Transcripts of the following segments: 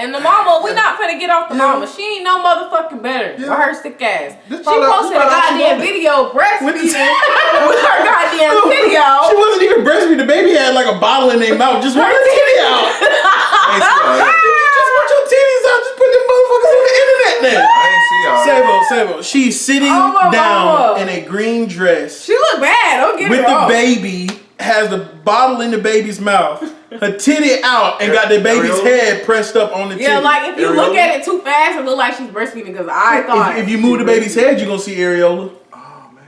And the mama, we not finna get off the mama. She ain't no motherfucking better with her sick ass. She posted a goddamn video breastfeeding with her goddamn titty out. She wasn't even breastfeeding. The baby had like a bottle in their mouth. Just want her titty out. Just want your titties out. Just put them motherfuckers on the internet then. I ain't see y'all. Savo. She's sitting down in a green dress. She look bad. Don't get with it wrong. the baby, has the bottle in the baby's mouth. Her titty out and got the baby's head pressed up on the titty. Yeah, like if you look at it too fast, it look like she's breastfeeding because I thought... If you move the baby's head, you're going to see areola. Oh, man.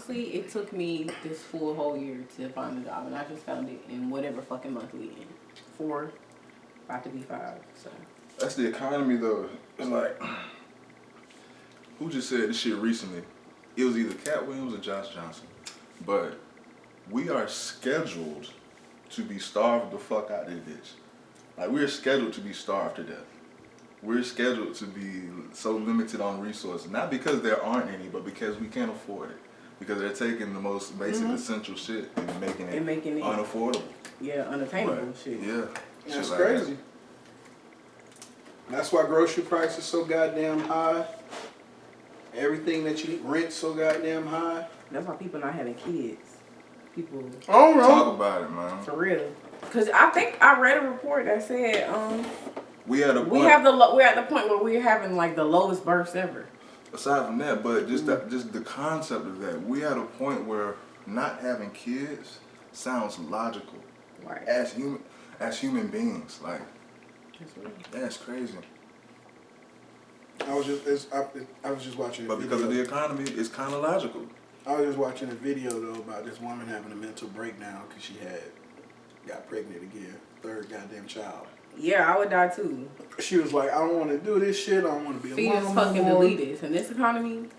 It took me this full whole year to find a job, and I just found it in whatever fucking month we in. 4, about to be 5. So that's the economy, though. It's like, who just said this shit recently? It was either Cat Williams or Josh Johnson, but we are scheduled to be starved the fuck out this bitch. Like, we're scheduled to be starved to death. We're scheduled to be so limited on resources, not because there aren't any, but because we can't afford it. Because they're taking the most basic essential shit and making it unaffordable. Yeah, unattainable shit. Yeah. That's like crazy. That's why grocery prices so goddamn high. Everything that you eat, rent's so goddamn high. That's why people not having kids. People talk about it, man. For real. Because I think I read a report that said we're at the point where we're having like the lowest births ever. Aside from that, but just the concept of that, we at a point where not having kids sounds logical, right? As human beings, like that's crazy. I was just watching. But because of the economy, it's kind of logical. I was just watching a video though about this woman having a mental breakdown because she got pregnant again, 3rd goddamn child. Yeah, I would die too. She was like, I don't want to do this shit. I don't want to be a fetus fucking elitist in this economy.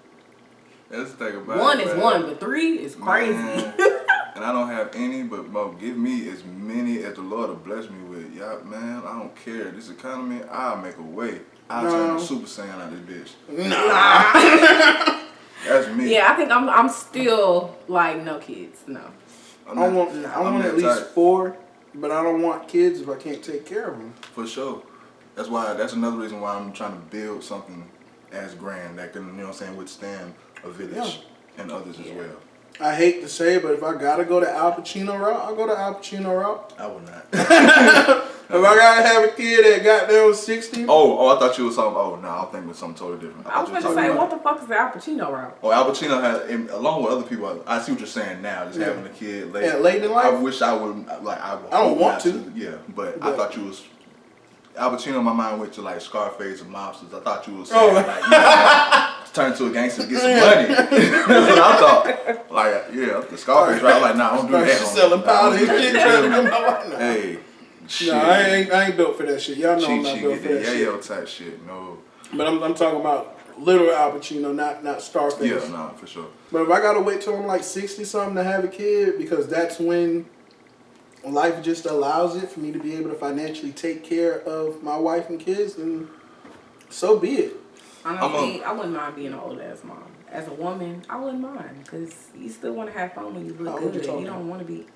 Let's think about one is one, but 3 is crazy. And I don't have any, but give me as many as the Lord will bless me with. Yeah, man, I don't care. This economy, I'll make a way. I'll turn the Super Saiyan out of this bitch. Nah. That's me. Yeah, I think I'm still like no kids. No. I want at least 4. But I don't want kids if I can't take care of them. For sure. That's another reason why I'm trying to build something as grand that can, withstand a village and others as well. I hate to say it, but if I gotta go the Al Pacino route, I'll go the Al Pacino route. I would not. If I gotta have a kid that got there was 60. Oh, I thought you was something. Oh, no, I'm thinking of something totally different. I was going to say, what the fuck is the Al Pacino route? Oh, Al Pacino had, along with other people, I see what you're saying now, just having a kid late. Yeah, late in life. I wish I would, I don't want to. Yeah, but I thought you was, Al Pacino in my mind went to like Scarface and mobsters. I thought you was saying turn to a gangster to get some money. That's what I thought. Like, the Scarface route. I'm like, nah, don't do that. Selling powder and shit. Hey. Shit. No, I ain't built for that shit. Y'all know I'm not built for that shit. Yayo type shit, no. But I'm talking about literal Al Pacino, not Scarface. Yeah, no, for sure. But if I gotta wait till I'm like 60 something to have a kid, because that's when life just allows it for me to be able to financially take care of my wife and kids, then so be it. Honestly, I wouldn't mind being an old ass mom. As a woman, I wouldn't mind, because you still want to have fun when you look good. You don't want to be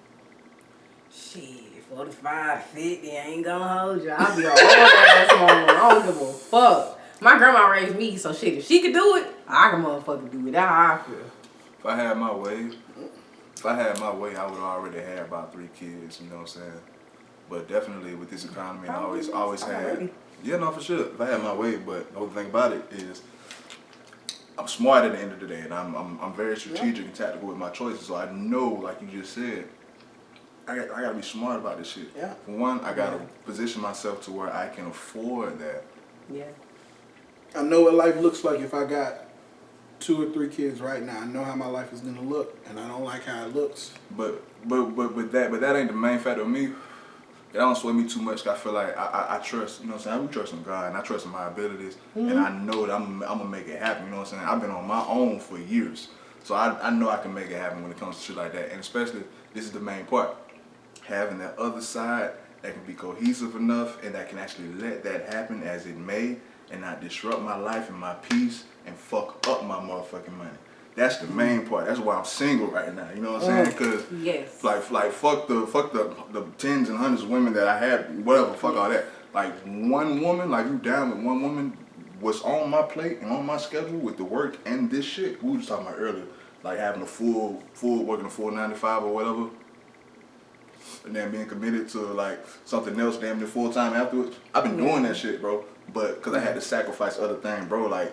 shit. 45, 50, I ain't gonna hold you. I'll be an old ass mama. I don't give a fuck. My grandma raised me, so shit, if she could do it, I can motherfucking do it. That's how I feel. If I had my way, I would already have about 3 kids, you know what I'm saying? But definitely with this economy, I always had. Yeah, no, for sure. If I had my way, but the other thing about it is I'm smart at the end of the day, and I'm very strategic and tactical with my choices. So I know, like you just said, I gotta be smart about this shit. Yeah. For one, I gotta position myself to where I can afford that. Yeah. I know what life looks like if I got 2 or 3 kids right now. I know how my life is gonna look, and I don't like how it looks. But that ain't the main factor of me. It don't sway me too much. I feel like I trust, you know what I'm saying? I trust in God, and I trust in my abilities, and I know that I'm gonna make it happen. You know what I'm saying? I've been on my own for years, so I know I can make it happen when it comes to shit like that. And especially this is the main part. Having that other side that can be cohesive enough and that can actually let that happen as it may and not disrupt my life and my peace and fuck up my motherfucking money. That's the main part. That's why I'm single right now. You know what I'm saying? Because yes. like fuck the tens and hundreds of women that I had, whatever, fuck all that. Like one woman, like you down with one woman, what's on my plate and on my schedule with the work and this shit. We were just talking about earlier, like having a full working a full 9 to 5 or whatever, and then being committed to like something else damn near full time afterwards. I've been doing that shit, bro. But because I had to sacrifice other things, bro. Like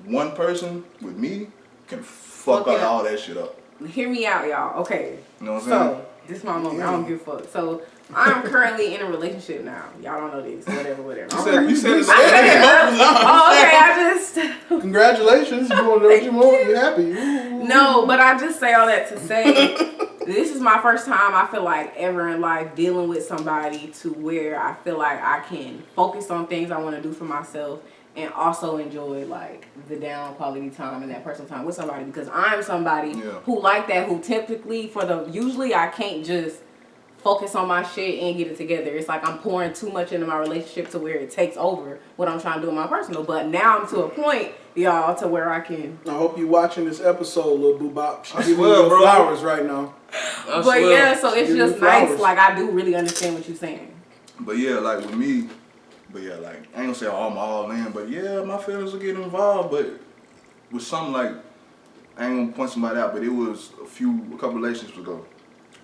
one person with me can fuck up all that shit up. Hear me out, y'all. Okay. You know what I'm saying? So, this is my moment. I don't give a fuck. So, I'm currently in a relationship now. Y'all don't know this. Whatever. You said it. Oh, okay. I just... Congratulations. You want to know what you want? You're happy. No, but I just say all that to say, this is my first time, I feel like, ever in life dealing with somebody to where I feel like I can focus on things I want to do for myself and also enjoy like the down quality time and that personal time with somebody, because I'm somebody who like that, who typically usually I can't just focus on my shit and get it together. It's like I'm pouring too much into my relationship to where it takes over what I'm trying to do in my personal. But now I'm to a point, y'all, to where I can. I hope you watching this episode, little boo bop. She's giving you flowers right now. But yeah, so it's just nice. Like I do really understand what you're saying. But yeah, like with me. But yeah, like, I ain't gonna say I'm all in, but yeah, my feelings will get involved. But with something like, I ain't gonna point somebody out, but it was a couple relationships ago.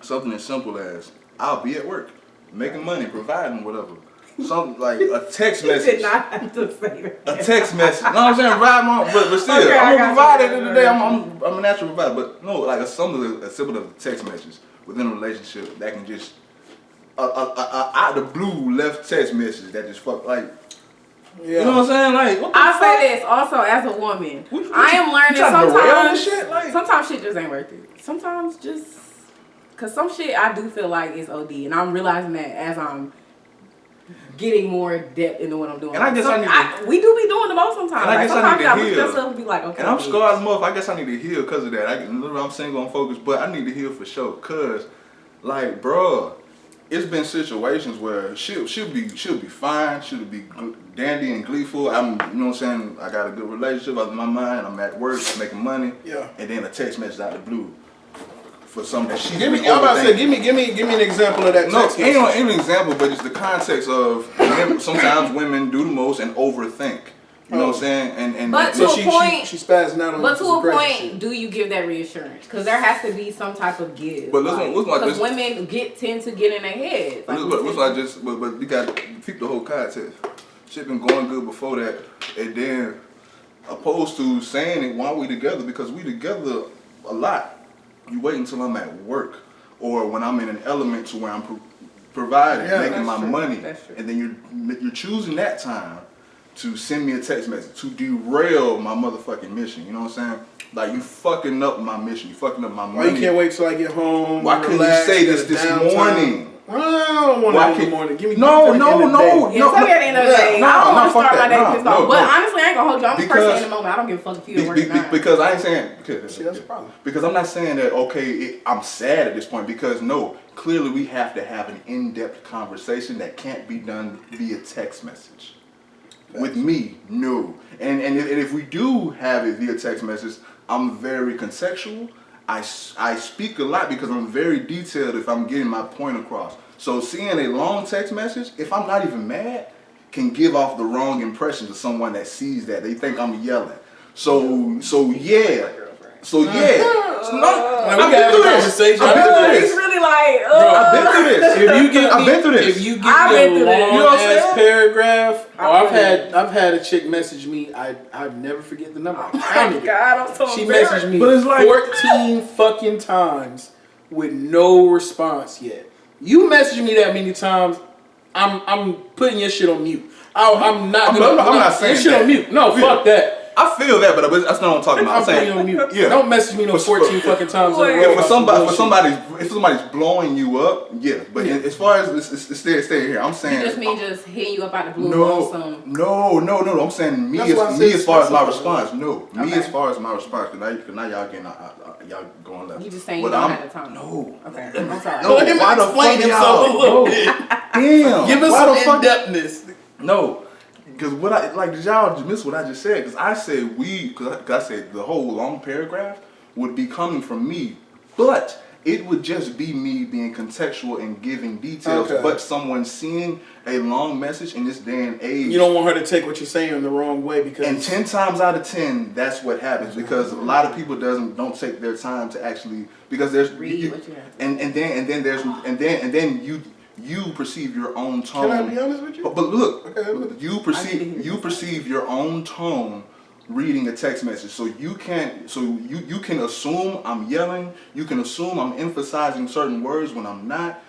Something as simple as, I'll be at work, making money, providing whatever. Something like a text message. You did not have to say that. A text message. No, I'm saying but still, okay, I'm gonna provide at the end of the day. I'm a natural provider. But no, like a simple of text messages within a relationship that can just, out the blue left text message that just fuck like, you know what I'm saying? Like, what the fuck? say this also as a woman. I am learning sometimes shit just ain't worth it. Sometimes just, cause some shit I do feel like is OD, and I'm realizing that as I'm getting more depth into what I'm doing. And I guess we do be doing the most sometimes. And I guess I need to heal. Yourself and be like, okay. And I'm scarred enough. I guess I need to heal because of that. I'm single on focus, but I need to heal for sure. Cause, like, bro, it's been situations where she'll be fine, she'll be dandy and gleeful. You know what I'm saying? I got a good relationship out of my mind. I'm at work, making money. Yeah. And then a text message out of the blue for something that she's give me an example of that. No, ain't an example, but it's the context of sometimes women do the most and overthink. You know what I'm saying? And but to a point, she spazzing out on. But to a point, do you give that reassurance? Because there has to be some type of give. But because women tend to get in their heads. But you got to keep the whole context. Shit been going good before that, and then opposed to saying it while we together, because we together a lot. You wait until I'm at work or when I'm in an element to where I'm providing, making my money, and then you're choosing that time to send me a text message to derail my motherfucking mission. You know what I'm saying? Like, you fucking up my mission. You fucking up my money. Why you can't wait till I get home? Why couldn't you say this morning? I don't want it in the morning. Give me no. Yeah, tell me at the end of the day. I don't want to start my day pissed off. But honestly, I ain't gonna hold you. I'm the person in the moment. I don't give a fuck if you're working. Because I ain't saying. See, that's the problem. Because I'm not saying that, okay, I'm sad at this point. Because no, clearly we have to have an in-depth conversation that can't be done via text message. With me, no. And if we do have it via text message, I'm very contextual. I speak a lot because I'm very detailed if I'm getting my point across. So seeing a long text message, if I'm not even mad, can give off the wrong impression to someone that sees that. They think I'm yelling. So yeah. I've been through this. He's really like, I've been through this. I've been through this. If you give me a long ass paragraph, or I've had a chick message me. I'd never forget the number. Oh my God, I'm so She messaged me 14 fucking times with no response yet. You messaged me that many times, I'm putting your shit on mute. I'm not saying your shit on mute. No, fuck that. I feel that, but that's not what I'm talking about. I'm saying, yeah. Don't message me no 14 fucking times in a row. Yeah, if somebody's blowing you up, yeah. But as far as stay here, I'm saying. You just mean just hitting you up out the blue? No. I'm saying me as far as my response. No, me as far as my response. Cause now y'all getting y'all going left. You just saying you don't have the time. No. Okay. I'm sorry. No. Why the fuck y'all? A little bit. Damn. Give us some in-depthness. No. Because did y'all just miss what I just said? Because I said because I said the whole long paragraph would be coming from me, but it would just be me being contextual and giving details. Okay. But someone seeing a long message in this day and age, you don't want her to take what you're saying in the wrong way because. And 10 times out of 10, that's what happens because a lot of people don't take their time to actually because there's read what you have. And then you perceive your own tone. Can I be honest with you? But look, you perceive your own tone reading a text message. So you can assume I'm yelling. You can assume I'm emphasizing certain words when I'm not,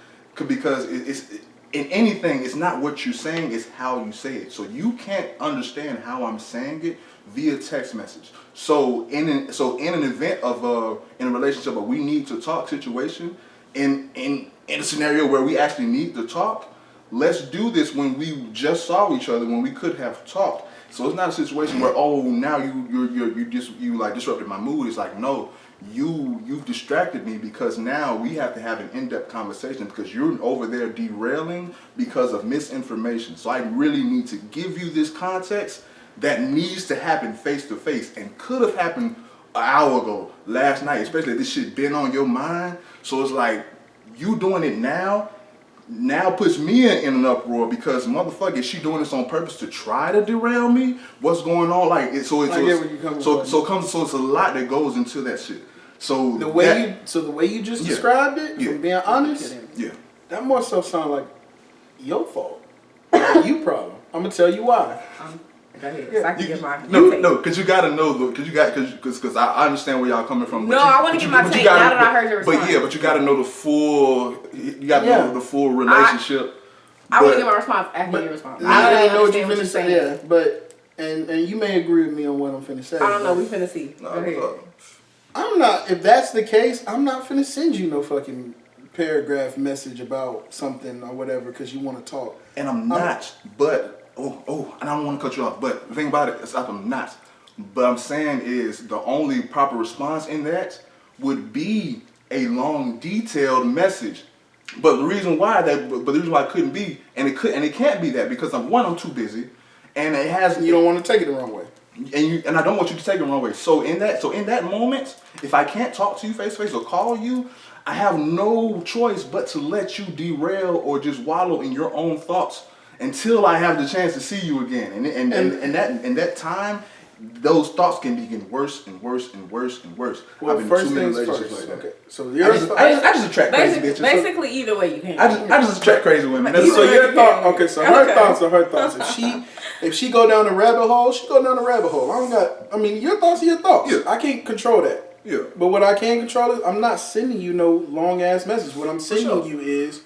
because it's in anything. It's not what you're saying. It's how you say it. So you can't understand how I'm saying it via text message. So in an event of in a relationship where we need to talk situation, in a scenario where we actually need to talk, let's do this when we just saw each other, when we could have talked. So it's not a situation where now you disrupted my mood. It's like, no, you've distracted me because now we have to have an in-depth conversation because you're over there derailing because of misinformation. So I really need to give you this context that needs to happen face to face and could have happened an hour ago, last night, especially if this shit been on your mind. So it's like, you doing it now puts me in an uproar because motherfucker, is she doing this on purpose to try to derail me? What's going on? It's a lot that goes into that shit. So the way you just described it, from being honest, that more so sound like your fault, you problem. I'm gonna tell you why. Go ahead. So I can get my no, because you gotta know because I understand where y'all coming from. No, I want to get my take now that I heard your response. But you gotta know the full. You gotta know the full relationship. I want to get my response after your response. I didn't know what you finna say. Yeah, but and you may agree with me on what I'm finna say. I don't know. We finna see. Go ahead. I'm not. If that's the case, I'm not finna send you no fucking paragraph message about something or whatever because you want to talk. And I'm not. But. And I don't want to cut you off, but the thing about it is I'm not. But I'm saying is the only proper response in that would be a long, detailed message. But the reason why I couldn't be, and it can't be that because I'm too busy, and it has. You don't want to take it the wrong way. And I don't want you to take it the wrong way. So in that moment, if I can't talk to you face to face or call you, I have no choice but to let you derail or just wallow in your own thoughts until I have the chance to see you again. And that time, those thoughts can be getting worse and worse and worse and worse. Well, I've been first too many things relationships first. like that. Okay. So I just attract crazy bitches. Basically, either way you can. I just attract crazy women. So your thought. Okay. So her thoughts are her thoughts. If she go down the rabbit hole, she go down the rabbit hole. Your thoughts are your thoughts. Yeah. I can't control that. Yeah. But what I can control is I'm not sending you no long ass message. What I'm sending you is,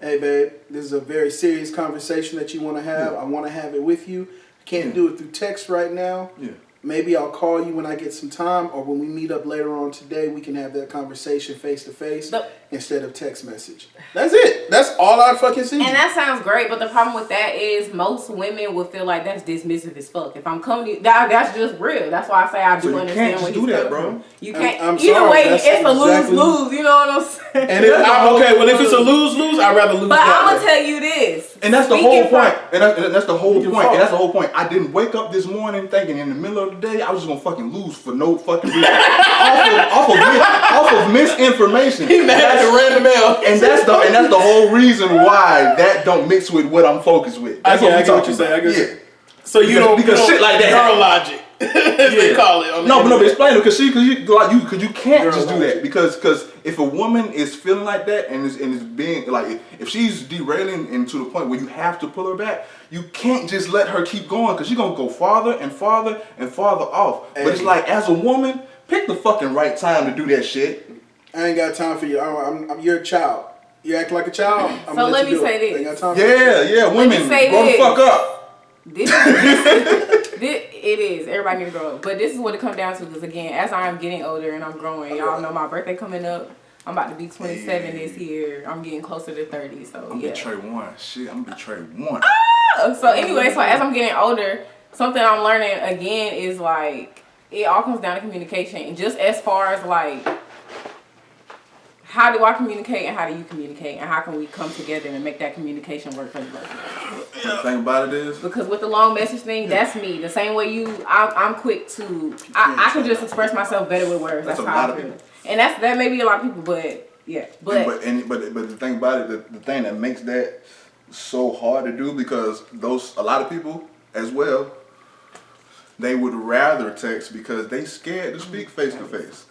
hey babe, this is a very serious conversation that you want to have. I want to have it with you. I can't do it through text right now. Yeah. Maybe I'll call you when I get some time, or when we meet up later on today, we can have that conversation face to face instead of text message. That's it. That's all I fucking send you. And that sounds great, but the problem with that is most women would feel like that's dismissive as fuck. If I'm coming to you, that's just real. That's why I say I do understand what he's coming from. You can't. Either way, it's a lose-lose. You know what I'm saying? And if it's a lose-lose, I'd rather lose. But I'm gonna tell you this. And that's the whole point. And that's the whole point. And that's the whole point. I didn't wake up this morning thinking in the middle of the day I was just gonna fucking lose for no fucking reason. off of misinformation. He mad at the random mail. And that's the whole reason why that don't mix with what I'm focused with. That's I get what you're saying. So you don't shit like that. Girl logic. They call it. But explain it because you can't just do that because if a woman is feeling like that and is being like if she's derailing and to the point where you have to pull her back, you can't just let her keep going because she's gonna go farther and farther and farther off. Hey. But it's like as a woman, pick the fucking right time to do that shit. I ain't got time for you. You're a child. You act like a child. So let me say this. Yeah, women, grow the fuck up. This It is. Everybody need to grow up. But this is what it comes down to. Because again, as I'm getting older and I'm growing, y'all know my birthday coming up. I'm about to be 27 this year. I'm getting closer to 30. So I'm gonna be Trey 1. Shit, I'm gonna be Trey 1. So anyway, so as I'm getting older, something I'm learning again is like it all comes down to communication. And just as far as like, how do I communicate and how do you communicate and how can we come together and make that communication work for the both of us? The thing about it is, because with the long message thing, that's me. The same way I'm quick to. I can just express myself better with words. That's how I feel. And that may be a lot of people, but yeah. But the thing about it, the thing that makes that so hard to do because a lot of people as well, they would rather text because they scared to speak face to face.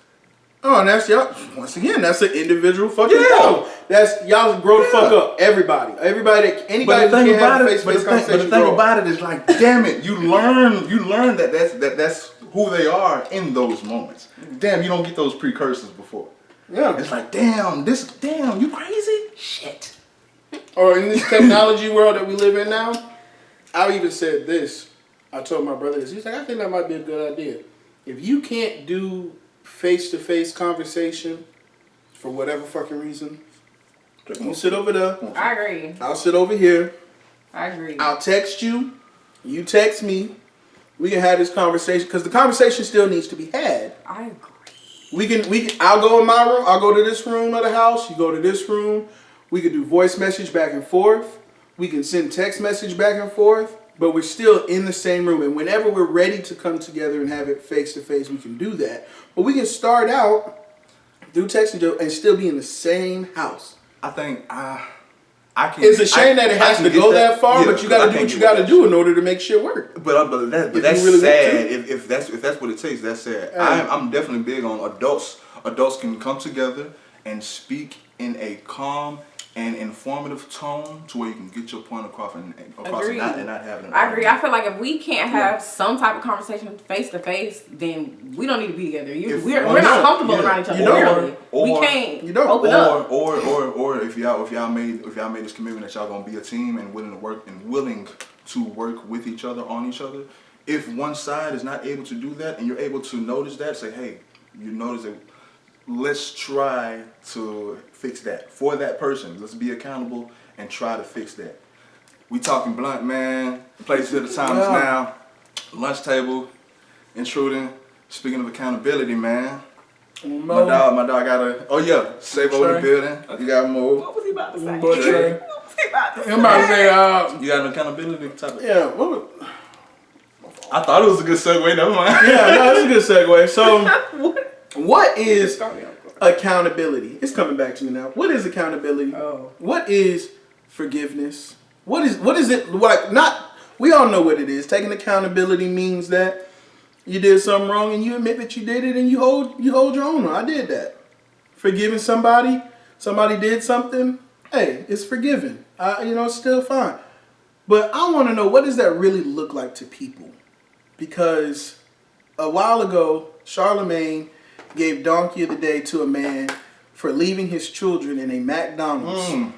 Oh, and that's y'all. Once again, that's an individual fucking problem. That's y'all grow the fuck up. Everybody, anybody that can't have a face-to-face conversation. But the thing about it is like, damn it, you learn that that's who they are in those moments. Damn, you don't get those precursors before. Yeah, it's like, damn, you crazy? Shit. Or in this technology world that we live in now, I even said this. I told my brother this. He's like, I think that might be a good idea. If you can't do face-to-face conversation for whatever fucking reason, you sit over there. I agree. I'll sit over here. I agree. I'll text you. You text me. We can have this conversation because the conversation still needs to be had. I agree. We can. I'll go in my room. I'll go to this room of the house. You go to this room. We can do voice message back and forth. We can send text message back and forth. But we're still in the same room. And whenever we're ready to come together and have it face to face, we can do that. But we can start out through text and still be in the same house. I think I can. It's a shame that it has to go that far, but you got to do what you got to do in order to make shit work. But that's really sad. If that's what it takes, that's sad. I'm definitely big on adults. Adults can come together and speak in a calm and informative tone to where you can get your point across and not having an I agree. I feel like if we can't have some type of conversation face to face, then we don't need to be together. We're not comfortable around each other. We can't open up. Or if y'all made this commitment that y'all gonna be a team and willing to work with each other on each other. If one side is not able to do that and you're able to notice that, say, hey, you notice that. Let's try to fix that for that person. Let's be accountable and try to fix that. We talking blunt, man. The place at the time is now. Lunch table, intruding. Speaking of accountability, man. My dog got save over the building. You got more. What was he about to say? I'm about to say, you got an accountability topic. Yeah. I thought it was a good segue. Never mind. Yeah, no, it's a good segue. So. What is accountability? It's coming back to me now. What is accountability? Oh. What is forgiveness? What is it like? We all know what it is. Taking accountability means that you did something wrong and you admit that you did it and you hold your own. I did that. Forgiving somebody did something. Hey, it's forgiven. It's still fine. But I want to know, what does that really look like to people? Because a while ago, Charlemagne gave Donkey of the Day to a man for leaving his children in a McDonald's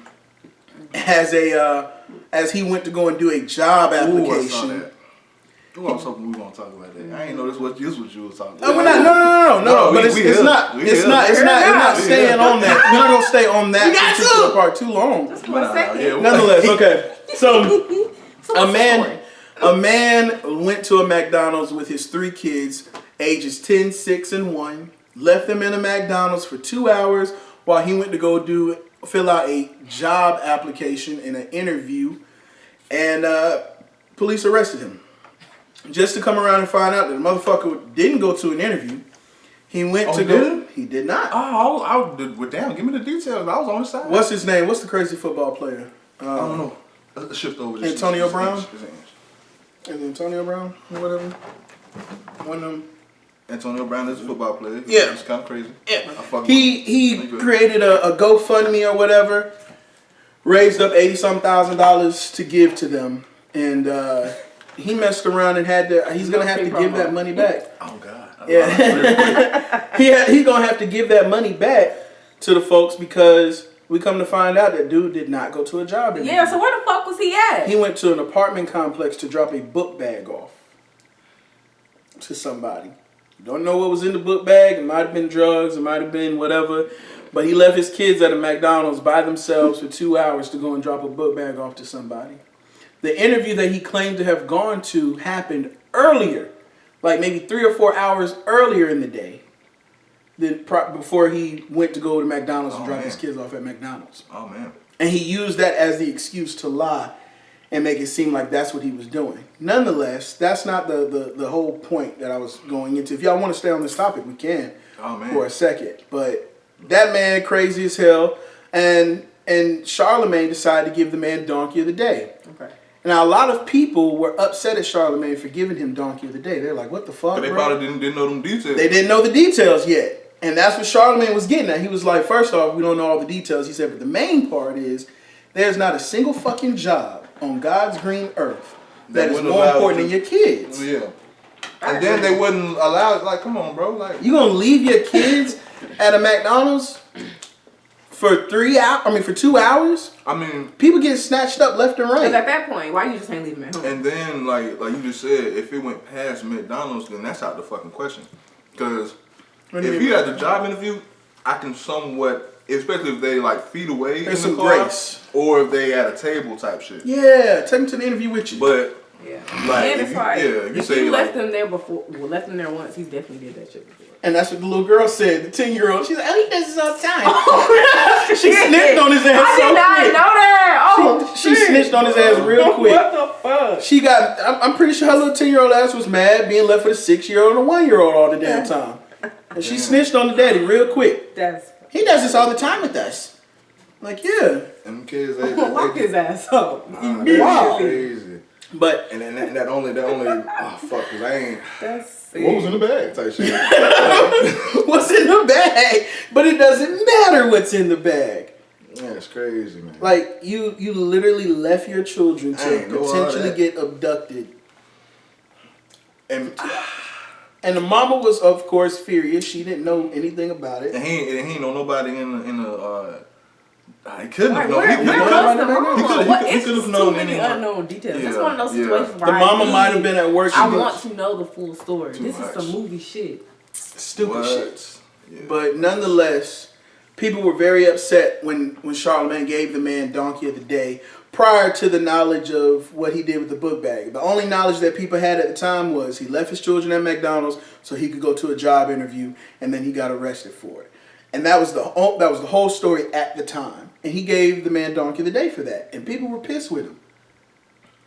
as he went to go and do a job application. I was hoping we were gonna talk about that. I ain't know this was you was talking about. No. But it's not staying on that. We're not gonna stay on that particular part too long. Just 1 second. Nonetheless, okay. So a man went to a McDonald's with his 3 kids, ages 10, 6, and 1. Left them in a McDonald's for 2 hours while he went to go fill out a job application in an interview, and police arrested him. Just to come around and find out that the motherfucker didn't go to an interview. He went to go. He did not. Damn, give me the details. I was on the side. What's his name? What's the crazy football player? I don't know. Let's shift over this. Antonio Brown? Is it Antonio Brown or whatever? One of them. Antonio Brown is a football player. Yeah. It's kind of crazy. Yeah. He created a GoFundMe or whatever, raised up $80,000 to give to them, and he messed around and he's gonna have to give that money back. Oh God. Yeah. He's gonna have to give that money back to the folks because we come to find out that dude did not go to a job interview. Yeah, so where the fuck was he at? He went to an apartment complex to drop a book bag off. to somebody. You don't know what was in the book bag. It might have been drugs. It might have been whatever. But he left his kids at a McDonald's by themselves for 2 hours to go and drop a book bag off to somebody. The interview that he claimed to have gone to happened earlier, like maybe 3 or 4 hours earlier in the day, before he went to go to McDonald's and drop his kids off at McDonald's. Oh, man. And he used that as the excuse to lie and make it seem like that's what he was doing. Nonetheless, that's not the whole point that I was going into. If y'all want to stay on this topic, we can for a second. But that man, crazy as hell. And Charlemagne decided to give the man Donkey of the Day. Okay. Now, a lot of people were upset at Charlemagne for giving him Donkey of the Day. They're like, what the fuck, But they probably didn't know them details. They didn't know the details yet. And that's what Charlemagne was getting at. He was like, first off, we don't know all the details. He said, but the main part is there's not a single fucking job on God's green earth that is more important than your kids. Yeah. And then they wouldn't allow it. Like, come on, bro. Like, you gonna leave your kids at a McDonald's for 2 hours? I mean, people get snatched up left and right. Because at that point, why you just ain't leaving them at home? And then, like you just said, if it went past McDonald's, then that's out the fucking question. Because if he had the job interview, I can somewhat, especially if they like feet away in the car, or if they at a table type shit. Yeah, take them to the interview with you. But yeah, like, and it's like, if you like, left them there before, left them there once, he definitely did that shit before. And that's what the little girl said, the 10-year-old. She's like, oh, he does this all the time. She snitched on his ass I did not know that. Oh, she snitched on his ass real quick. What the fuck? She got, I'm pretty sure her little 10-year-old ass was mad being left with a 6-year-old and a 1-year-old all the damn time. And she snitched on the daddy real quick. He does this all the time with us. Like, yeah. Them kids, they lock his ass up. Wow. Crazy. But and then that only oh fuck, cause I ain't. That's what was in the bag type shit. What's in the bag? But it doesn't matter what's in the bag. Yeah, it's crazy, man. Like you literally left your children to potentially get abducted. And the mama was, of course, furious. She didn't know anything about it. And he ain't know nobody in the. He couldn't have known. He could have known many unknown details. Yeah, That's one of those situations where the mama might have been at work. I want to know the full story. This is some movie shit. Stupid shit. Yeah. But nonetheless, people were very upset when Charlemagne gave the man Donkey of the Day prior to the knowledge of what he did with the book bag. The only knowledge that people had at the time was he left his children at McDonald's so he could go to a job interview, and then he got arrested for it. And that was the whole story at the time. And he gave the man Donkey of the Day for that. And people were pissed with him.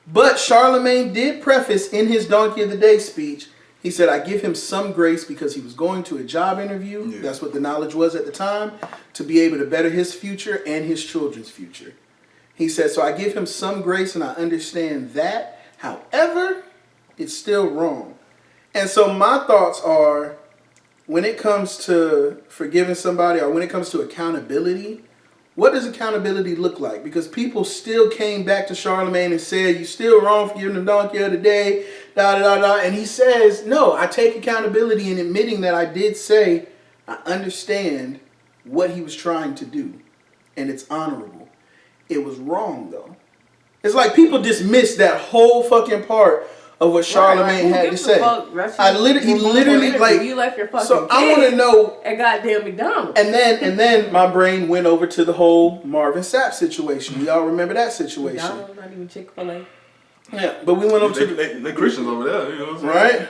But Charlemagne did preface in his Donkey of the Day speech, he said, I give him some grace because he was going to a job interview. Yeah. That's what the knowledge was at the time, to be able to better his future and his children's future. He said, so I give him some grace and I understand that. However, it's still wrong. And so my thoughts are, when it comes to forgiving somebody or when it comes to accountability, what does accountability look like? Because people still came back to Charlemagne and said, you're still wrong for giving the Donkey of the Day, da-da-da-da. And he says, no, I take accountability in admitting that I did say I understand what he was trying to do. And it's honorable. It was wrong, though. It's like people dismiss that whole fucking part of what Charlemagne had to say. He literally like, you left your fucking so I want to know at goddamn McDonald's. And then my brain went over to the whole Marvin Sapp situation. We all remember that situation. McDonald's, not even Chick-fil-A. Yeah, but we went over to they Christians over there, you know what I'm saying? Right?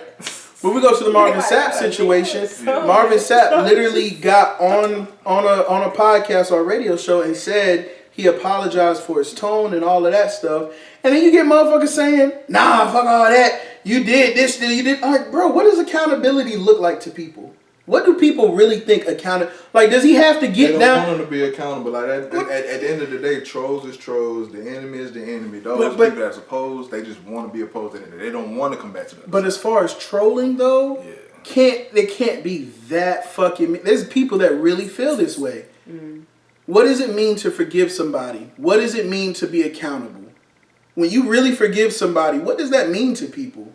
But we go to the Marvin Sapp situation. Marvin Sapp literally got on a podcast or a radio show and said he apologized for his tone and all of that stuff. And then you get motherfuckers saying, nah, fuck all that. You did this, you did. Like, bro, what does accountability look like to people? What do people really think like, does he have to get down? They don't want him to be accountable. Like, at the end of the day, trolls is trolls. The enemy is the enemy. Those people that's opposed, they just want to be opposed. They don't want to come back to them. But as far as trolling, though, they can't be that fucking... There's people that really feel this way. Mm. What does it mean to forgive somebody? What does it mean to be accountable? When you really forgive somebody, what does that mean to people?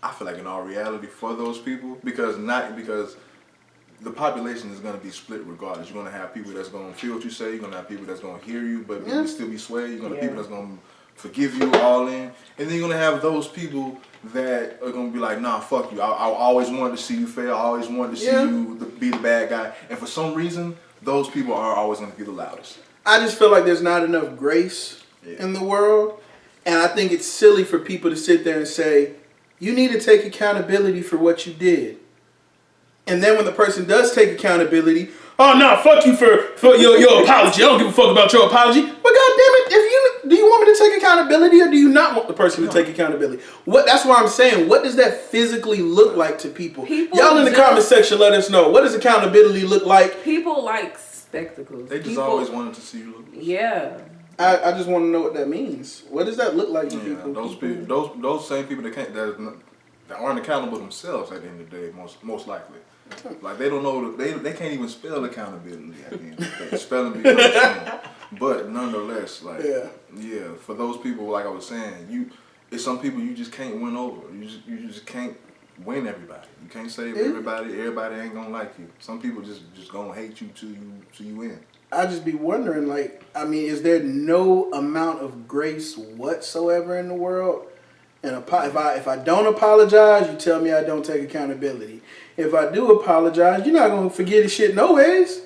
I feel like in all reality for those people, because the population is going to be split regardless. You're going to have people that's going to feel what you say. You're going to have people that's going to hear you, but still be swayed. You're going to have people that's going to forgive you all in. And then you're going to have those people that are going to be like, nah, fuck you. I always wanted to see you fail. I always wanted to see you be the bad guy. And for some reason, those people are always going to be the loudest. I just feel like there's not enough grace in the world. And I think it's silly for people to sit there and say, you need to take accountability for what you did. And then when the person does take accountability, oh no, fuck you for your apology. I don't give a fuck about your apology. But goddamn it, do you want me to take accountability or do you not want the person to take accountability? That's why I'm saying, what does that physically look like to people? Y'all in the comment section, let us know. What does accountability look like? People like spectacles. They just always wanted to see you look. Yeah. I just want to know what that means. What does that look like to people? Those same people that aren't accountable themselves at the end of the day, most likely. Like they don't know, they can't even spell accountability at the end of the day. Spelling becomes wrong. But nonetheless, like yeah, for those people, like I was saying, it's some people you just can't win over. You just can't win everybody. You can't save everybody. Everybody ain't gonna like you. Some people just gonna hate you till you win. I just be wondering, like, I mean, is there no amount of grace whatsoever in the world? And if I don't apologize, you tell me I don't take accountability. If I do apologize, you're not gonna forget the shit no ways.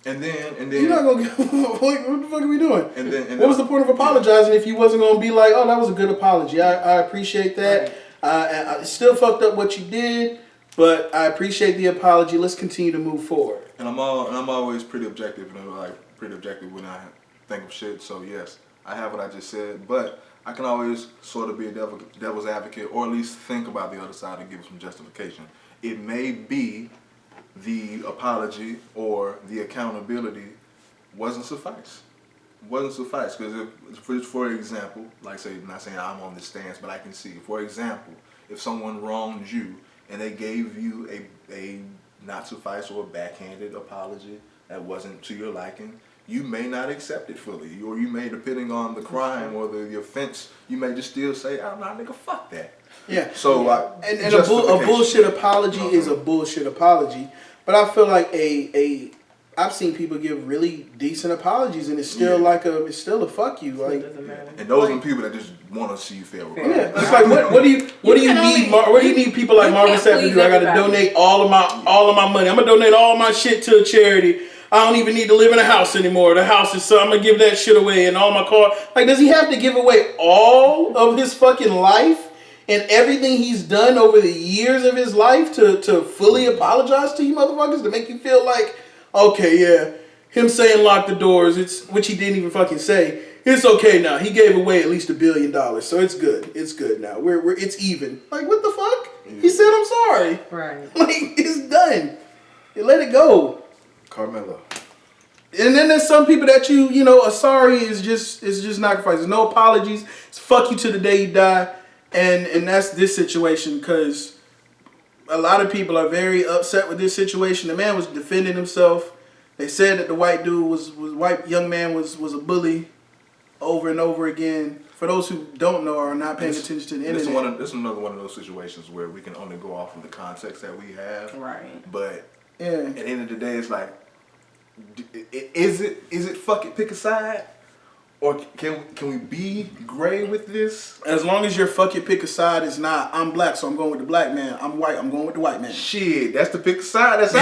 And then you're not gonna what the fuck are we doing? And what was the point of apologizing if you wasn't gonna be like, oh, that was a good apology. I appreciate that. I still fucked up what you did, but I appreciate the apology. Let's continue to move forward. And I'm always pretty objective, when I think of shit. So yes, I have what I just said, but I can always sort of be a devil's advocate, or at least think about the other side and give some justification. It may be the apology or the accountability wasn't suffice. Because for example, like say, not saying I'm on this stance, but I can see, for example, if someone wronged you and they gave you a not suffice or a backhanded apology that wasn't to your liking, you may not accept it fully, or you may, depending on the crime or the offense, you may just still say, "Oh, nah, nigga, fuck that." Yeah. So and a bullshit apology is a bullshit apology, but I feel like I've seen people give really decent apologies, and it's still it's still a fuck you. Like, it doesn't matter. And those are the people that just want to see you fail. Yeah, it's like what do you need? What do you need people like Marvin Sapp to do? I got to donate all of my money. I'm gonna donate all my shit to a charity. I don't even need to live in a house anymore. The house is so I'm gonna give that shit away and all my car. Like, does he have to give away all of his fucking life and everything he's done over the years of his life to fully apologize to you motherfuckers, to make you feel like, okay, yeah, him saying lock the doors, which he didn't even fucking say, it's okay now. He gave away at least $1 billion, so it's good. It's good now. It's even. Like, what the fuck? Yeah. He said I'm sorry. Right. Like, it's done. You let it go. Karmelo. And then there's some people that a sorry is just not sacrifice. There's no apologies. It's fuck you to the day you die. And that's this situation, because a lot of people are very upset with this situation. The man was defending himself. They said that the white dude white young man was a bully over and over again. For those who don't know or are not paying attention to the internet. This is another one of those situations where we can only go off of the context that we have. Right. But at the end of the day, it's like, is it fuck it, pick a side? Or can we be gray with this? As long as your fuck it, pick a side is not, I'm black, so I'm going with the black man. I'm white, I'm going with the white man. Shit, that's the pick a side. That's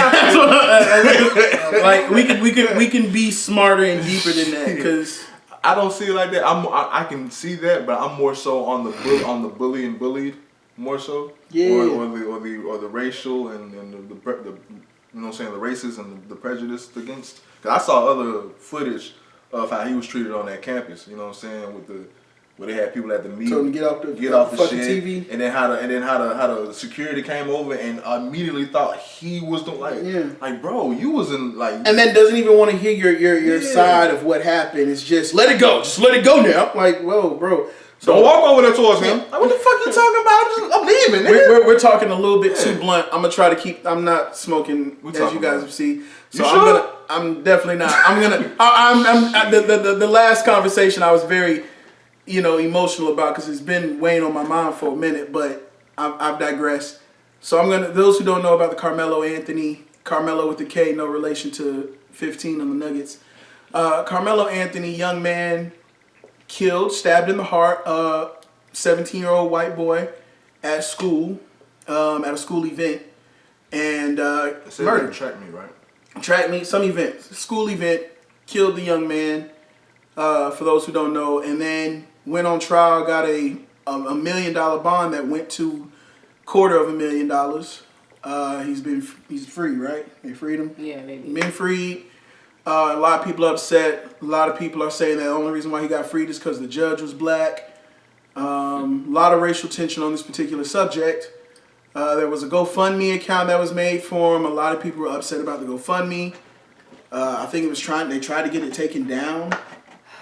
like we can be smarter and deeper than that, because I don't see it like that. I can see that, but I'm more so on the bully and bullied more so. Yeah. Or the racial and the you know what I'm saying, the races and the prejudice against. Cause I saw other footage of how he was treated on that campus. You know what I'm saying, where they had people at the meet, told him to get off the shit, TV, and then how the security came over and immediately thought he was like bro, you was in like, and then doesn't even want to hear your side of what happened. It's just let it go now. Like, whoa, bro. So don't walk over there towards him. Like, what the fuck you talking about? I'm leaving. We're talking a little bit too blunt. I'm gonna try to keep. I'm not smoking, as you guys see. So I'm definitely not. The last conversation I was very, emotional about, because it's been weighing on my mind for a minute. But I've digressed. So those who don't know about the Karmelo with the K, no relation to 15 on the Nuggets. Karmelo Anthony, young man. stabbed in the heart, 17-year-old white boy at school, at a school event, and murdered. Track meet, right? Track meet, some event, school event, killed the young man, for those who don't know, and then went on trial, got a $1 million bond that went to $250,000. He's free, right? They freed him? Yeah, they did. Been freed. A lot of people are upset. A lot of people are saying that the only reason why he got freed is because the judge was black. A lot of racial tension on this particular subject. There was a GoFundMe account that was made for him. A lot of people were upset about the GoFundMe. I think they tried to get it taken down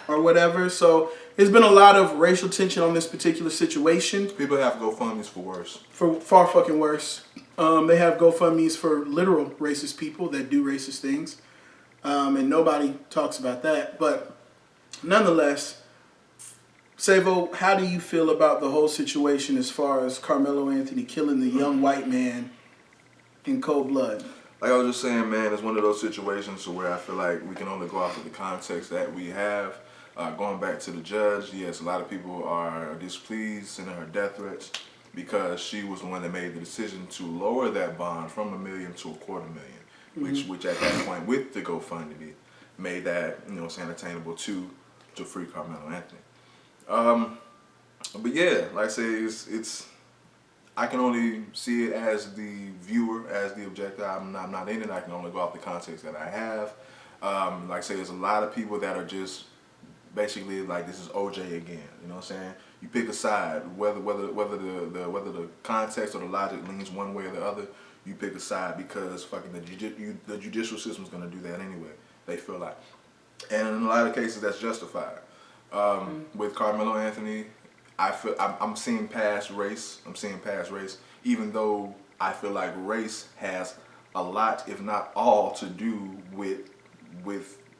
or whatever. So there's been a lot of racial tension on this particular situation. People have GoFundMes for worse. For far fucking worse. They have GoFundMes for literal racist people that do racist things. And nobody talks about that. But nonetheless, Savo, how do you feel about the whole situation as far as Karmelo Anthony killing the young white man in cold blood? Like I was just saying, man, it's one of those situations where I feel like we can only go off of the context that we have. Going back to the judge, yes, a lot of people are displeased, sending her death threats because she was the one that made the decision to lower that bond from $1 million to $250,000, which at that point with the GoFundMe made that, attainable to free Karmelo Anthony. But yeah, like I say, it's I can only see it as the viewer, as the objector. I'm not in it. I can only go off the context that I have. Like I say, there's a lot of people that are just basically like, this is OJ again. You know what I'm saying? You pick a side, whether the context or the logic leans one way or the other. You pick a side because fucking the judicial system's gonna do that anyway. They feel like, and in a lot of cases that's justified. With Karmelo Anthony, I'm seeing past race. Even though I feel like race has a lot, if not all, to do with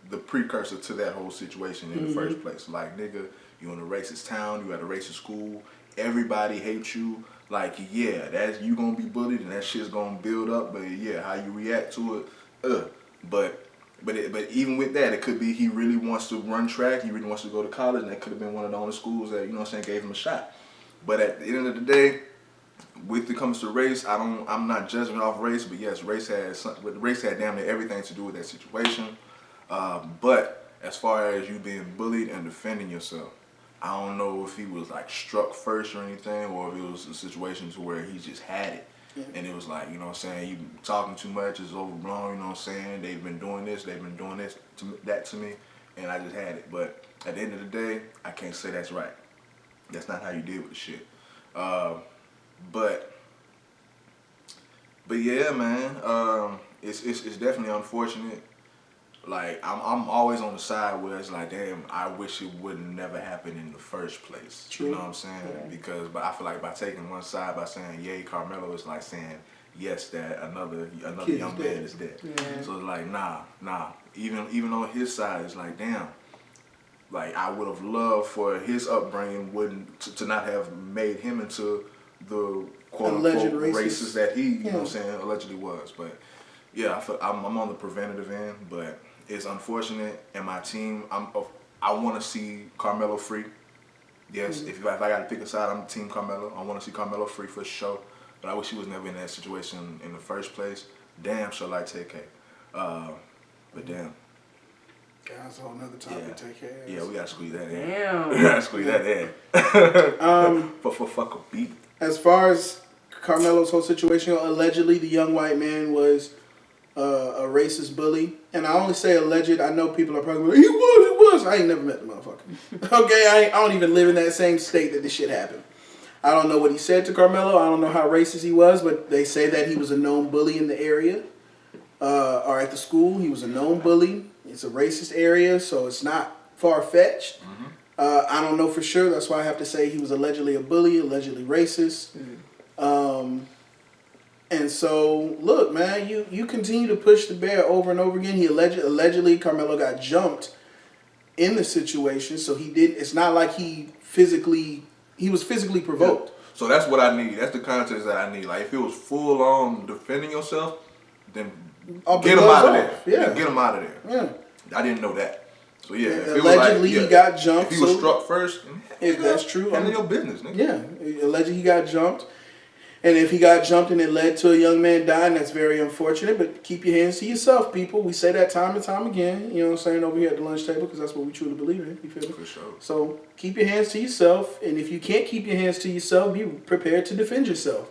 the precursor to that whole situation in the first place. Like, nigga, you in a racist town, you at a racist school, everybody hates you. Like, yeah, you gonna be bullied and that shit's gonna build up. But yeah, how you react to it, But even with that, it could be he really wants to run track, he really wants to go to college, and that could have been one of the only schools that, gave him a shot. But at the end of the day, when it comes to race, I'm not judging off race, but yes, race had damn near everything to do with that situation. But as far as you being bullied and defending yourself, I don't know if he was like struck first or anything, or if it was a situation to where he just had it. Yeah. And it was like, you talking too much, it's overblown, they've been doing this to me, and I just had it. But at the end of the day, I can't say that's right. That's not how you deal with the shit. But yeah, man, it's definitely unfortunate. Like, I'm always on the side where it's like, damn, I wish it would never happen in the first place. True. You know what I'm saying? Yeah. But I feel like by taking one side, by saying, yay, Karmelo, is like saying, yes, that another young man is dead. Yeah. So it's like, nah. Even on his side, it's like, damn. Like, I would have loved for his upbringing to not have made him into the quote-unquote racist that he, you know what I'm saying, allegedly was. But yeah, I'm on the preventative end, but it's unfortunate. And my team, I want to see Karmelo free. Yes, if I got to pick a side, I'm Team Karmelo. I want to see Karmelo free for sure. But I wish he was never in that situation in the first place. Damn, sure like TK. But damn. Yeah, that's a whole nother topic. TK. Yeah, we gotta squeeze that in. Damn. We gotta squeeze that in. For fuck a beat. As far as Karmelo's whole situation, allegedly the young white man was a racist bully. And I only say alleged. I know people are probably like, he was. I ain't never met the motherfucker. Okay, I don't even live in that same state that this shit happened. I don't know what he said to Karmelo. I don't know how racist he was, but they say that he was a known bully in the area or at the school. He was a known bully. It's a racist area, so it's not far-fetched. Mm-hmm. I don't know for sure. That's why I have to say he was allegedly a bully, allegedly racist. Mm-hmm. And so, look, man, you continue to push the bear over and over again. He allegedly Karmelo got jumped in the situation, so he did. It's not like he was physically provoked. Yeah. So that's what I need. That's the context that I need. Like, if it was full on defending yourself, then get him out of there. Yeah. Get him out of there. Yeah. I didn't know that. So yeah, if allegedly he got jumped. If he was struck first, if that's true, handle your business, nigga. Yeah, allegedly he got jumped. And if he got jumped and it led to a young man dying, that's very unfortunate. But keep your hands to yourself, people. We say that time and time again. You know what I'm saying, over here at the lunch table, because that's what we truly believe in. You feel me? For sure. So keep your hands to yourself. And if you can't keep your hands to yourself, be prepared to defend yourself.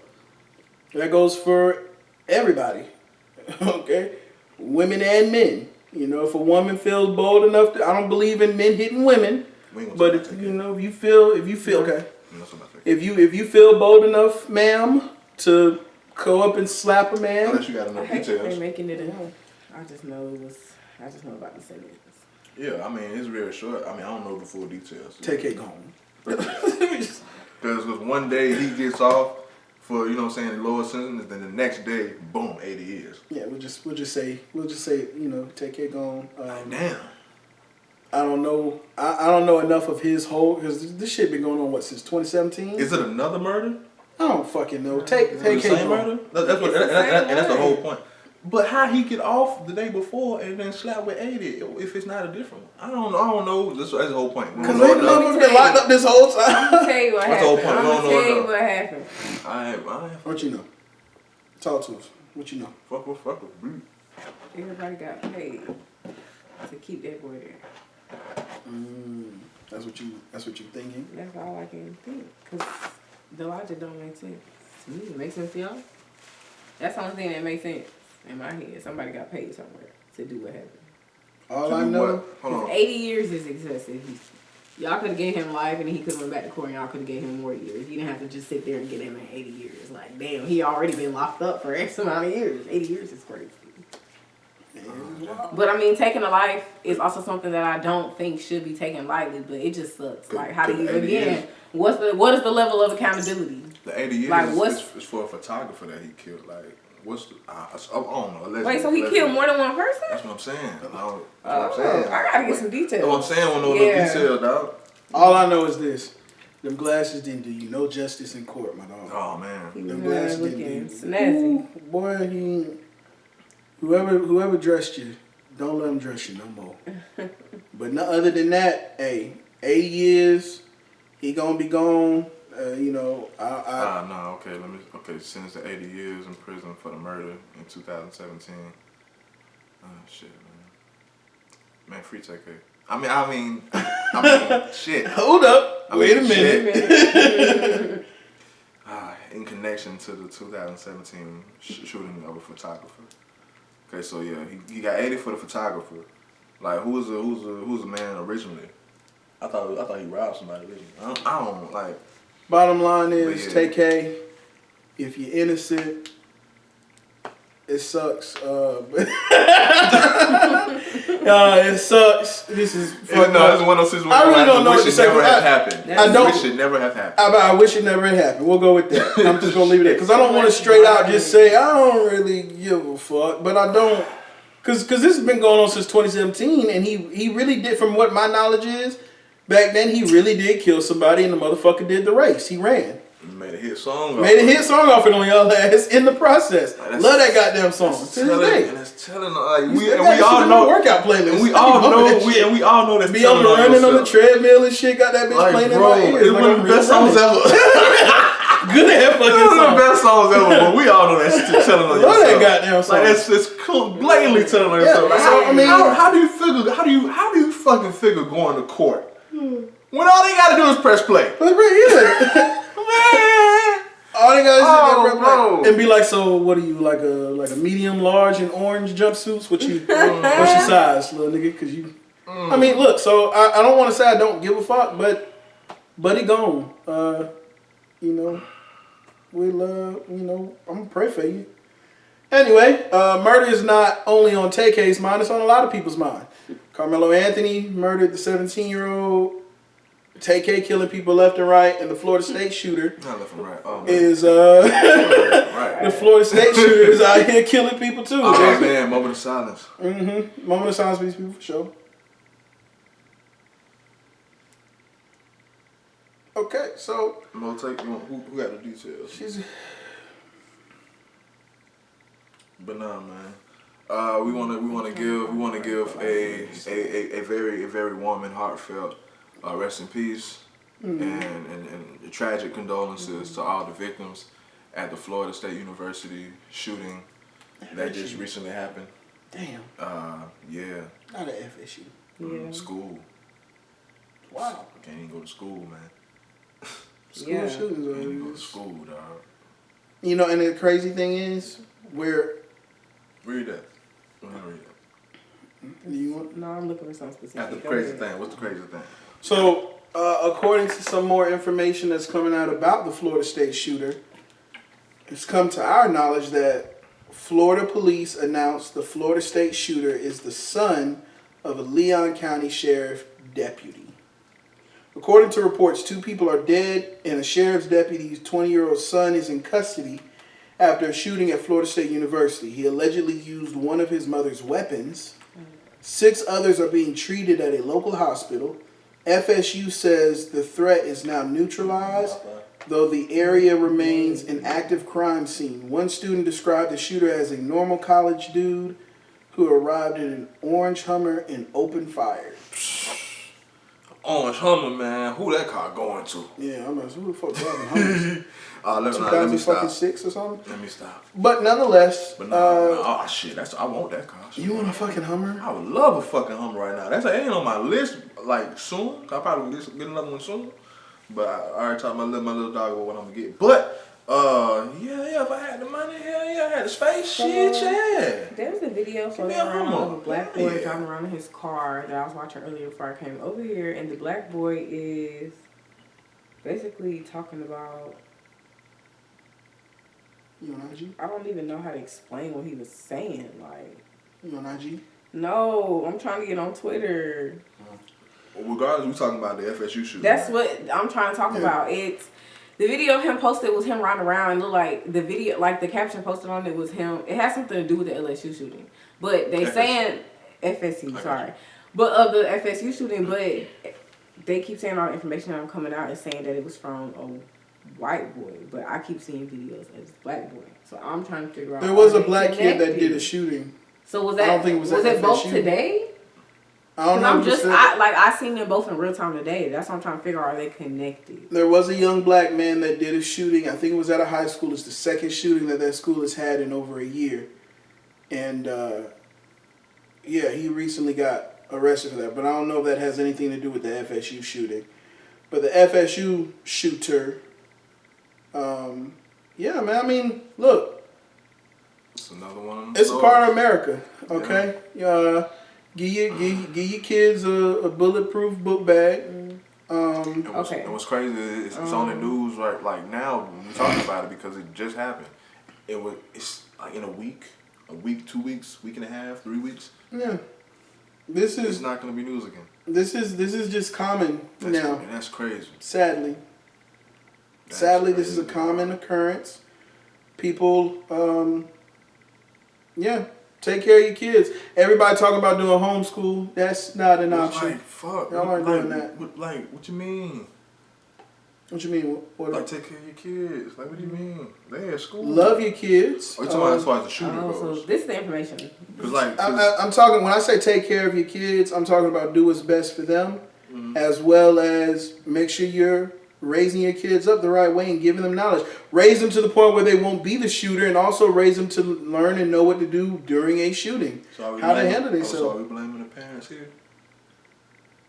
That goes for everybody. Okay? Women and men. You know, if a woman feels bold enough to, I don't believe in men hitting women. But if you feel okay. If you feel bold enough, ma'am, to go up and slap a man. Unless you got enough details. They making it enough. I just know about the sentence. Yeah, I mean, it's very short. I mean, I don't know the full details. Take it home. Because one day he gets off for, you know what I'm saying, lower sentence, then the next day, boom, 80 years. Yeah, we'll just say, you know, take it gone. Damn. I don't know. I don't know enough of his whole, because this shit been going on since 2017. Is it another murder? I don't fucking know. Take the same murder. That's the whole point. But how he get off the day before and then slap with 80 if it's not a different one? I don't know. That's the whole point. Because they been locked up this whole time. I'm gonna tell you what happened. What's the whole point? I'm gonna tell you what happened. I What you know? Talk to us. What you know? Fuck with. Everybody got paid to keep that boy there. That's what you thinking? That's all I can think. Because the logic don't make sense to me. It makes sense to y'all? That's the only thing that makes sense in my head. Somebody got paid somewhere to do what happened. All I know, 80 years is excessive. Y'all could have gave him life and he could have went back to court and y'all could have gave him more years. You didn't have to just sit there and get him in 80 years. Like, damn, he already been locked up for X amount of years. 80 years is crazy. But I mean, taking a life is also something that I don't think should be taken lightly, but it just sucks. Like, how do you, again, what is the level of accountability? The 80 years like, is for a photographer that he killed. Like, what's the, I don't know. Allegedly, wait, so he killed more than one person? That's what I'm saying. I gotta get some details. That's what I'm saying. I don't know no details, dog. All I know is this. Them glasses didn't do you no justice in court, my dog. Oh, man. Them glasses looking snazzy. Boy, whoever dressed you, don't let them dress you no more. But no, other than that, hey, 80 years, he gonna be gone. You know, okay, sentenced to 80 years in prison for the murder in 2017. Oh, shit, man. Man, free TK. I mean, shit. Hold up. Wait a minute. In connection to the 2017 shooting of a photographer. Okay, so yeah, he got 80 for the photographer. Like, who's the man originally? I thought he robbed somebody originally. I don't like. Bottom line is, TK, if you're innocent, it sucks. It sucks. This is fucked up. It's one of those situations I really don't know what to say. Wish it never have happened. I wish it never had happened. We'll go with that. I'm just gonna leave it there because I don't want to straight out just say I don't really give a fuck, but I don't, because this has been going on since 2017, and he really did, from what my knowledge is, back then he really did kill somebody, and the motherfucker did the race. He ran. Made a hit song off it on y'all ass in the process. Love that goddamn song to this day. And it's telling, like, we all know workout playlist. And we all know that's be on the running on the treadmill and shit. Got that bitch like, playing in my ears. It's one of the best songs ever. Good ass fucking song. It's one of the best songs ever. But we all know that's telling on yourself. Love that goddamn song. Like, it's blatantly telling on yourself. Like, so, I mean, how do you figure? How do you fucking figure going to court when all they gotta do is press play? All they gotta do is and be like, so what are you, like a medium, large, and orange jumpsuits? What's your size, little nigga? Cause you, I mean, look. So I don't want to say I don't give a fuck, but he gone. You know, we love. You know, I'm gonna pray for you. Anyway, murder is not only on TK's mind; it's on a lot of people's mind. Karmelo Anthony murdered the 17-year-old. TK killing people left and right, and the Florida State shooter is the Florida State shooter is out here killing people too. Oh man, moment of silence. Moment of silence for these people for sure. Okay, so who got the details? She's. But nah, man. We want to give a very warm and heartfelt rest in peace and tragic condolences to all the victims at the Florida State University shooting that just recently happened. Damn. Yeah. Not an FSU. Yeah. School. Wow. Can't even go to school, man. School shootings Can't even go are to school, dog. You know, and the crazy thing is, Read that. Read that. Do you want? No, I'm looking for something specific. That's the crazy thing. What's the crazy thing? So, according to some more information that's coming out about the Florida State shooter, it's come to our knowledge that Florida police announced the Florida State shooter is the son of a Leon County Sheriff deputy. According to reports, 2 people are dead and a sheriff's deputy's 20-year-old son is in custody after a shooting at Florida State University. He allegedly used one of his mother's weapons. 6 others are being treated at a local hospital. FSU says the threat is now neutralized, though the area remains an active crime scene. One student described the shooter as a normal college dude who arrived in an orange Hummer and opened fire. Orange Hummer, man. Who that car going to? Yeah, I'm like, who the fuck driving Hummers? Let me stop. 2006 or something? Let me stop. But nonetheless, oh shit, I want that car. You want a fucking Hummer? I would love a fucking Hummer right now. It ain't on my list like soon. I'll probably get another one soon. But I already talked my little dog about what I'm gonna get. But yeah, if I had the money, hell yeah, I had the space, shit, yeah. There was a video floating around of a black boy driving around in his car that I was watching earlier before I came over here, and the black boy is basically talking about. You on IG? I don't even know how to explain what he was saying. Like, you on IG? No, I'm trying to get on Twitter. Well, regardless, we're talking about the FSU shooting. That's what I'm trying to talk about. It's the video of him posted was him riding around and looked like the video, like the caption posted on it was him. It has something to do with the LSU shooting, but they saying FSU. Sorry, but of the FSU shooting, but they keep saying all the information that I'm coming out and saying that it was from a white boy, but I keep seeing videos of this black boy. So I'm trying to figure out. There was a black kid that did a shooting. So was that? I don't think it was it both today? I don't know. I seen them both in real time today. That's what I'm trying to figure out. Are they connected? There was a young black man that did a shooting. I think it was at a high school. It's the second shooting that school has had in over a year. And, he recently got arrested for that. But I don't know if that has anything to do with the FSU shooting. But the FSU shooter, man, I mean, look. It's another one. It's a part of America, okay? Yeah. Give your kids a bulletproof book bag. And what's crazy is it's on the news like now when we talk about it because it just happened. It's like in a week, 2 weeks, week and a half, 3 weeks. Yeah, it's not gonna be news again. This is just common now. And that's crazy. Sadly, this is a common occurrence. People, take care of your kids. Everybody talking about doing homeschool. That's not an option. Like, fuck. Y'all aren't doing that. What you mean? What you mean? What like, take care of your kids. Like, what do you mean? They at school. Love your kids. Oh, you talking about as far as the shooter goes. So this is the information. I'm talking, when I say take care of your kids, I'm talking about do what's best for them, as well as make sure you're raising your kids up the right way and giving them knowledge. Raise them to the point where they won't be the shooter, and also raise them to learn and know what to do during a shooting. So how to handle themselves. So are we blaming the parents here?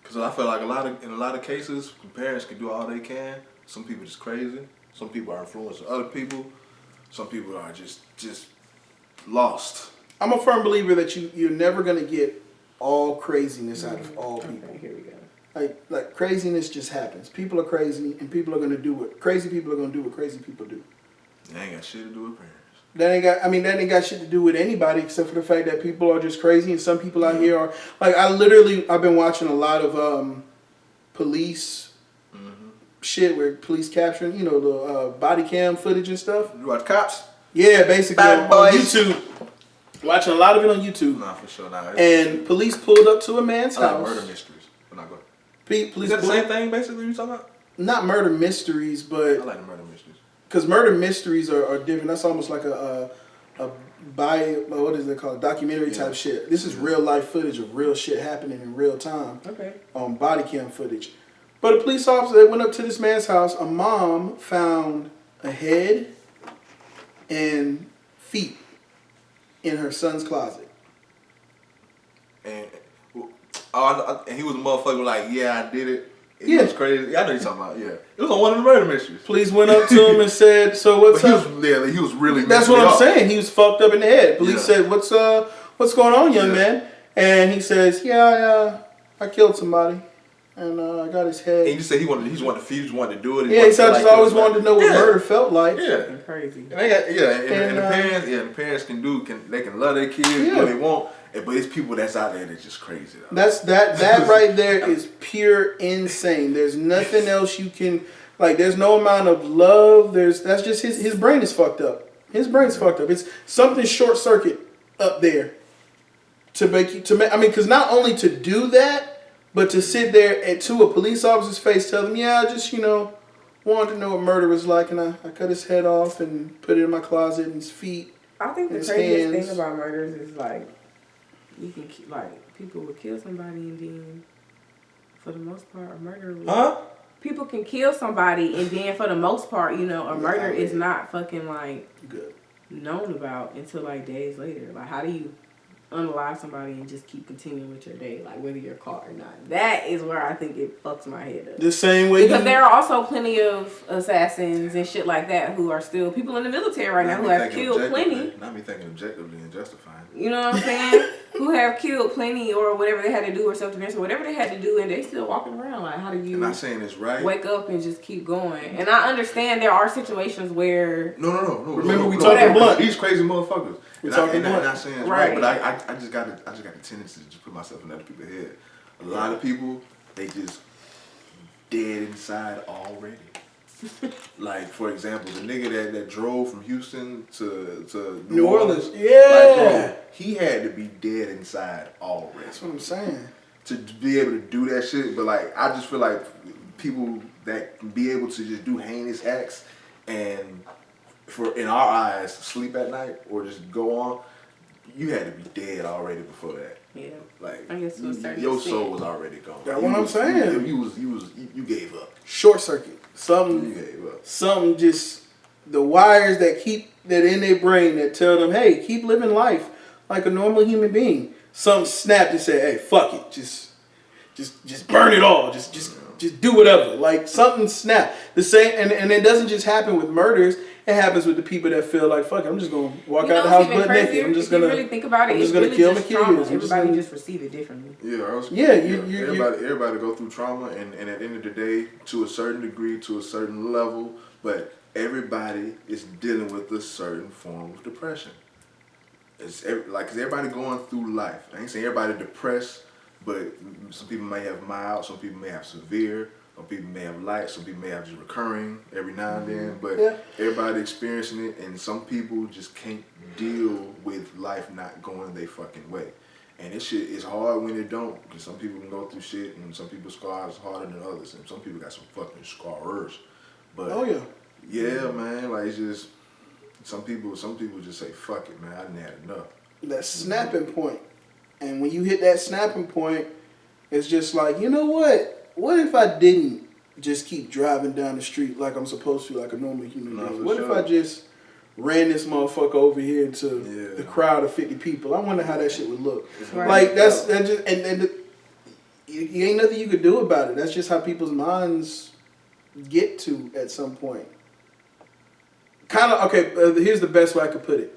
Because I feel like in a lot of cases, parents can do all they can. Some people just crazy. Some people are influencing other people. Some people are just lost. I'm a firm believer that you're never going to get all craziness out of all people. Okay, here we go. Like craziness just happens. People are crazy, and people are going to do what crazy people are going to do what crazy people do. They ain't got shit to do with parents. That ain't got shit to do with anybody except for the fact that people are just crazy, and some people out here are like, I've been watching a lot of police shit where police capturing, the body cam footage and stuff. You watch Cops? Yeah, basically on YouTube. Watching a lot of it on YouTube. Nah, for sure. Nah, and police pulled up to a man's house. Murder mysteries. But not good. Police is that the same thing basically you talking about? Not murder mysteries, but I like the murder mysteries. Because murder mysteries are different. That's almost like a what is it called? Documentary type shit. This is real life footage of real shit happening in real time. Okay. Body cam footage. But a police officer that went up to this man's house, a mom found a head and feet in her son's closet. And and he was a motherfucker like, yeah, I did it. It was crazy. I know you're talking about. Yeah, it was on one of the murder mysteries. Police went up to him and said, "So what's up?" He was really. That's what I'm saying. He was fucked up in the head. Police said, "What's going on, young man?" And he says, "Yeah, I killed somebody, and I got his head." And you just said he wanted to do it. He said, "I just always wanted to know what murder felt like." Yeah, crazy. And they got, and the parents can love their kids what they want. But it's people that's out there that's just crazy. Though. That right there is pure insane. There's nothing else you can like. There's no amount of love. That's just his brain is fucked up. His brain's fucked up. It's something short circuit up there to make. I mean, because not only to do that, but to sit there and to a police officer's face tell them, yeah, I just wanted to know what murder was like, and I cut his head off and put it in my closet and his feet. I think the craziest thing about murders is like. You can people will kill somebody and then, for the most part, a murder. People can kill somebody and then, for the most part, a murder is not fucking known about until days later. Like, how do you unalive somebody and just keep continuing with your day, whether you're caught or not? That is where I think it fucks my head up. The same way because there are also plenty of assassins and shit like that who are still people in the military right now who have killed plenty. Not me thinking objectively and justifying. You know what I'm saying? Who have killed plenty or whatever they had to do or self-defense or whatever they had to do, and they still walking around. Like, how do you? I'm not saying it's right. Wake up and just keep going. And I understand there are situations where. No. Remember we talking blunt. These crazy motherfuckers. I'm not saying it's right, but I just got a tendency to just put myself in other people's head. A lot of people, they just dead inside already. Like, for example, the nigga that drove from Houston to New Orleans. Yeah. Bro, he had to be dead inside already. That's what I'm saying. To be able to do that shit, but I just feel like people that can be able to just do heinous acts and in our eyes, sleep at night or just go on, you had to be dead already before that. Yeah. Like, I guess your soul was already gone. That's what I'm saying. You gave up. Short circuit. You gave up. Something just the wires that keep that in their brain that tell them, hey, keep living life like a normal human being. Something snapped and said, hey, fuck it, just burn it all, just do whatever. Like something snapped. The same, and it doesn't just happen with murders. It happens with the people that feel like, fuck it, I'm just gonna walk out the house butt naked. I'm just gonna really think about it. I'm just gonna kill my kids. Everybody just receive it differently. Everybody go through trauma, and at the end of the day, to a certain degree, to a certain level, but everybody is dealing with a certain form of depression. Cause everybody going through life. I ain't saying everybody depressed, but some people may have mild, some people may have severe. Some people may have light, some people may have just recurring every now and then, but everybody experiencing it, and some people just can't deal with life not going their fucking way. And this shit is hard when it don't, because some people can go through shit, and some people's scars harder than others, and some people got some fucking scars. But man, like it's just some people just say fuck it, man, I done had enough. That snapping point, and when you hit that snapping point, it's just like, you know what? What if I didn't just keep driving down the street like I'm supposed to, like a normal human being? What if I just ran this motherfucker over here into the crowd of 50 people? I wonder how that shit would look. Right. Like that just and you ain't nothing you could do about it. That's just how people's minds get to at some point. Kind of here's the best way I could put it.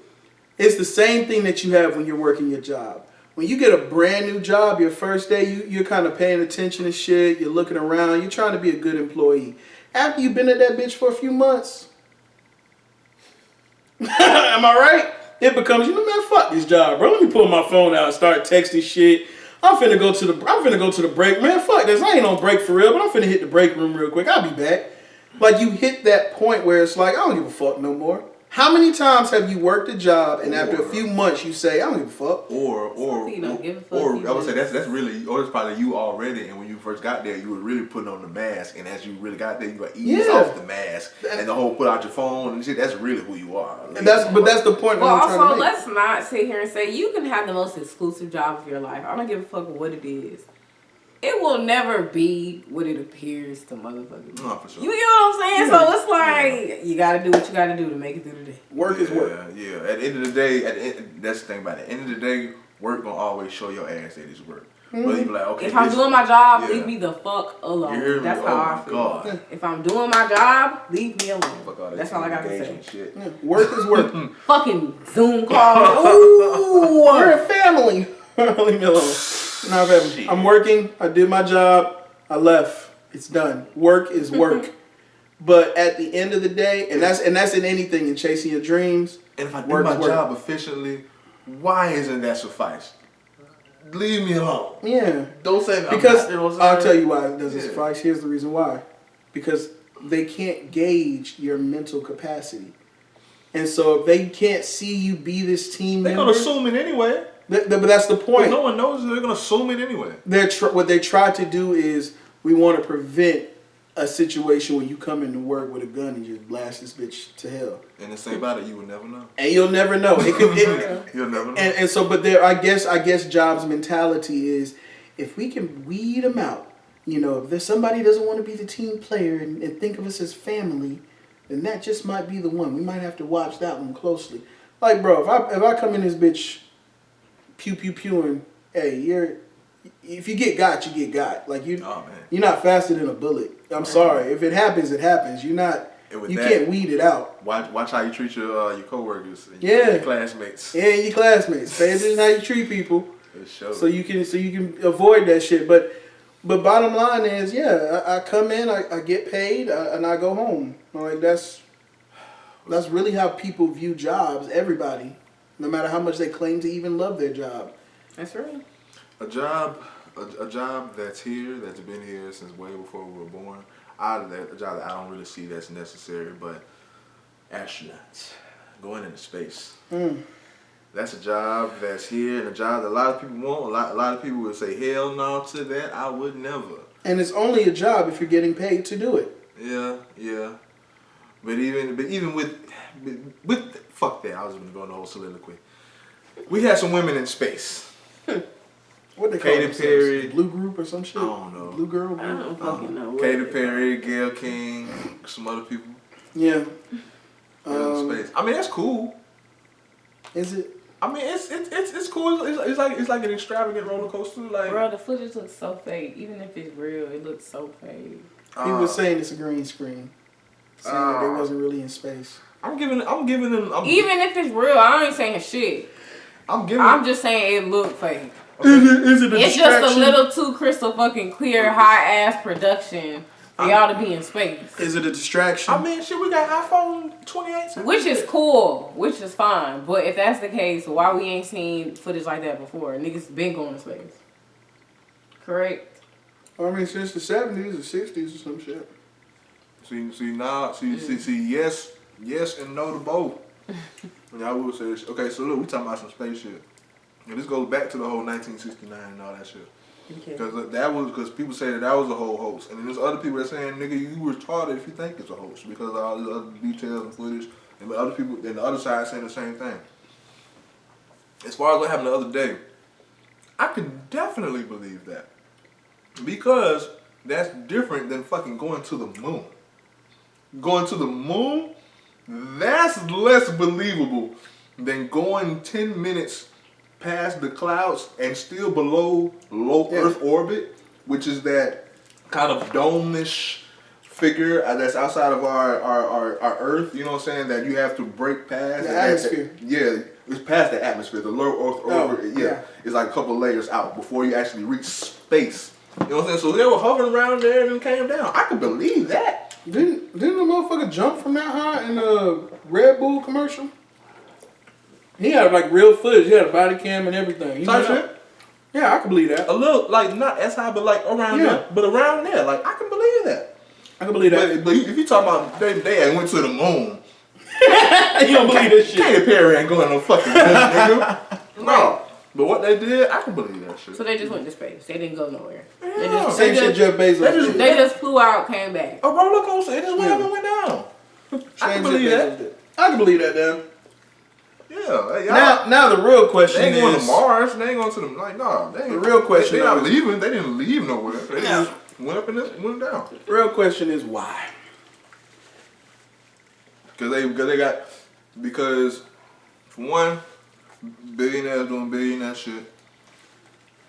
It's the same thing that you have when you're working your job. When you get a brand new job, your first day, you're kind of paying attention to shit. You're looking around. You're trying to be a good employee. After you've been at that bitch for a few months, am I right? It becomes, man, fuck this job, bro. Let me pull my phone out and start texting shit. I'm finna go to the break. Man, fuck this. I ain't on break for real, but I'm finna hit the break room real quick. I'll be back. Like, you hit that point where it's like, I don't give a fuck no more. How many times have you worked a job and after a few months you say, I don't give a fuck? Or you don't give a fuck. Or I would say that's really, or it's probably you already. And when you first got there, you were really putting on the mask. And as you really got there, you got ease off the mask and the whole put out your phone and shit. That's really who you are. And that's the point. Well, I'm trying to also make. let's not sit here and say you can have the most exclusive job of your life. I don't give a fuck what it is. It will never be what it appears to motherfuckers. No, for sure. You get what I'm saying? So it's like you gotta do what you gotta do to make it through the day. Work is work. Yeah. At the end of the day, that's the thing about it. At the end of the day, work gonna always show your ass that it's work. Whether you be like, okay, if I'm doing my job, leave me the fuck alone. You hear me? That's how I feel. God. If I'm doing my job, leave me alone. That's all I gotta say. Shit. Yeah. Work is work. Fucking Zoom call. Ooh, we're a family. Leave me alone. Not family. I'm working. I did my job. I left. It's done. Work is work. But at the end of the day, and that's in anything, in chasing your dreams. And if I do my job efficiently, why isn't that suffice? Leave me alone. Yeah. Don't say that. Because I'll tell you why it doesn't suffice. Here's the reason why. Because they can't gauge your mental capacity. And so if they can't see you be this team member, they're going to assume it anyway. But that's the point. If no one knows, they're going to assume it anyway. What they try to do is we want to prevent a situation where you come into work with a gun and just blast this bitch to hell. And the thing about it, you will never know. And you'll never know. You'll never know. And so, but there, I guess Jobs' mentality is, if we can weed them out, if there's somebody who doesn't want to be the team player and think of us as family, then that just might be the one. We might have to watch that one closely. Like, bro, if I come in this bitch, pew pew pewing, hey, if you get got, you get got. Like you're not faster than a bullet. I'm sorry. If it happens, it happens. You can't weed it out. Watch how you treat your coworkers. And your classmates. Yeah, your classmates. Pay attention how you treat people. So you can avoid that shit. But bottom line is, I come in, I get paid, and I go home. Like that's really how people view jobs. Everybody, no matter how much they claim to even love their job. That's right. A job that's here, that's been here since way before we were born. A job that I don't really see that's necessary, but astronauts going into space. That's a job that's here and a job that a lot of people want. A lot of people would say, hell no to that. I would never. And it's only a job if you're getting paid to do it. Yeah. But even with fuck that. I was going to go on the whole soliloquy. We had some women in space. What they call Katy Perry, Blue Group or some shit? I don't know. Blue Girl? I don't fucking know. Katy Perry, Gayle King, some other people. Yeah. Space. I mean, that's cool. Is it? I mean, it's cool. It's like an extravagant roller coaster. Like, bro, the footage looks so fake. Even if it's real, it looks so fake. People were saying it's a green screen, saying that they wasn't really in space. I'm giving them. Even if it's real, I ain't saying shit. I'm just saying it looked fake. Okay. Is it a It's just a little too crystal fucking clear, high ass production for y'all to be in space. Is it a distraction? I mean, shit, we got iPhone 28. Which is cool, which is fine. But if that's the case, why we ain't seen footage like that before? Niggas been going to space. Correct? I mean, since the 70s or 60s or some shit. See, yes and no to both. And I will say this. Okay, so look, we talking about some space shit. And this goes back to the whole 1969 and all that shit. Because people say that was a whole hoax. And then there's other people that saying, nigga, you retarded if you think it's a hoax because of all these other details and footage. And other people, then the other side saying the same thing. As far as what happened the other day, I could definitely believe that. Because that's different than fucking going to the moon. Going to the moon, that's less believable than going 10 minutes past the clouds and still below low Earth orbit, which is that kind of dome-ish figure that's outside of our Earth, you know what I'm saying, that you have to break past. The atmosphere. It's past the atmosphere. The low Earth orbit, it's like a couple layers out before you actually reach space. You know what I'm saying? So they were hovering around there and then came down. I could believe that. Didn't the motherfucker jump from that high in the Red Bull commercial? He had like real footage. He had a body cam and everything. Type shit? Yeah, I can believe that. A little, like not as high, but like around there. But around there, like I can believe that. I can believe that. But if you talking about they went to the moon, You don't believe this shit. Katy Perry ain't going no fucking moon, nigga. No. But what they did, I can believe that shit. So they just went to space. They didn't go nowhere. Yeah. Same shit Jeff Bezos did. They just flew out, came back. A roller coaster, it just went up and went down. I can believe that. I can believe that, Dan. Yeah. Now the real question they ain't is... going to Mars. They ain't going to the... Like, no. The real question They're not leaving. They didn't leave nowhere. They just went up and went down. The real question is why? Because for one, billionaires doing billionaire shit.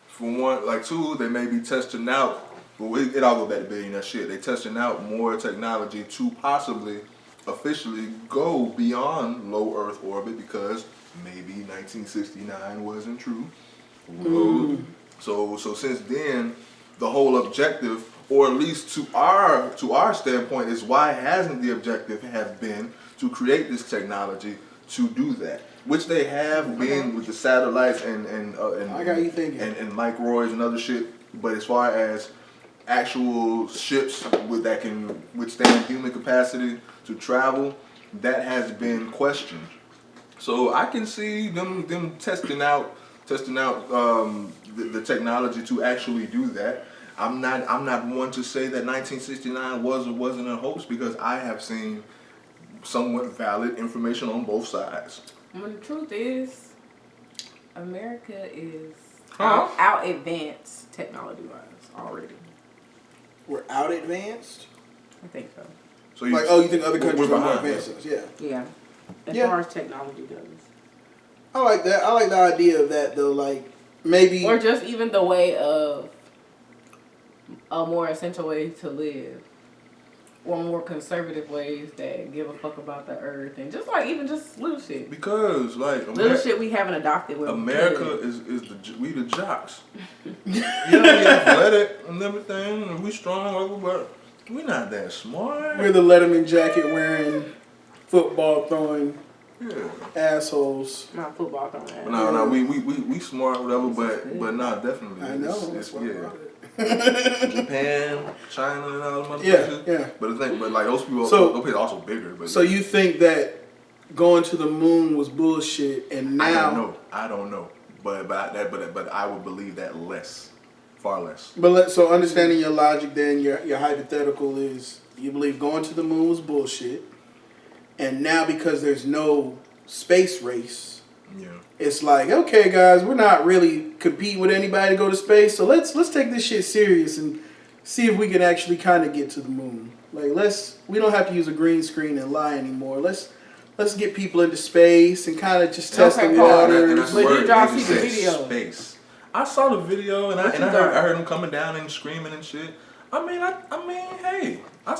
For one, like two, they may be testing out. Well, it all go back to billionaire shit. They testing out more technology to possibly officially go beyond low Earth orbit because maybe 1969 wasn't true. So since then, the whole objective, or at least to our standpoint, is why hasn't the objective have been to create this technology to do that, which they have been with the satellites and I got you thinking. and microids and other shit. But as far as actual ships that can withstand human capacity to travel, that has been questioned. So I can see them testing out the technology to actually do that. I'm not one to say that 1969 was or wasn't a hoax because I have seen somewhat valid information on both sides. Well, the truth is, America is out advanced technology-wise already. We're out advanced? I think so. So you think other countries are more advanced than us? Yeah. Yeah. As far as technology goes. I like that. I like the idea of that though. Like maybe, or just even the way of a more essential way to live, or more conservative ways that give a fuck about the earth and just like even just little shit. Because like little shit we haven't adopted. With America is we the jocks. We athletic and everything, and we strong, but we not that smart. We're the Letterman jacket wearing, football throwing. Assholes. Not football throwing. No, we smart, whatever, but nah, definitely. I know. It's Japan, China, and all them other places. Yeah. But like those people, those places are also bigger. But so you think that going to the moon was bullshit, and now I don't know, but I would believe that far less. But so understanding your logic, then your hypothetical is you believe going to the moon was bullshit, and now because there's no space race. Yeah. It's like, okay, guys, we're not really competing with anybody to go to space, so let's take this shit serious and see if we can actually kind of get to the moon. Like, we don't have to use a green screen and lie anymore. Let's get people into space and kind of just test the waters. But you dropped the video. Space. I saw the video and I heard him coming down and screaming and shit. I mean, hey, I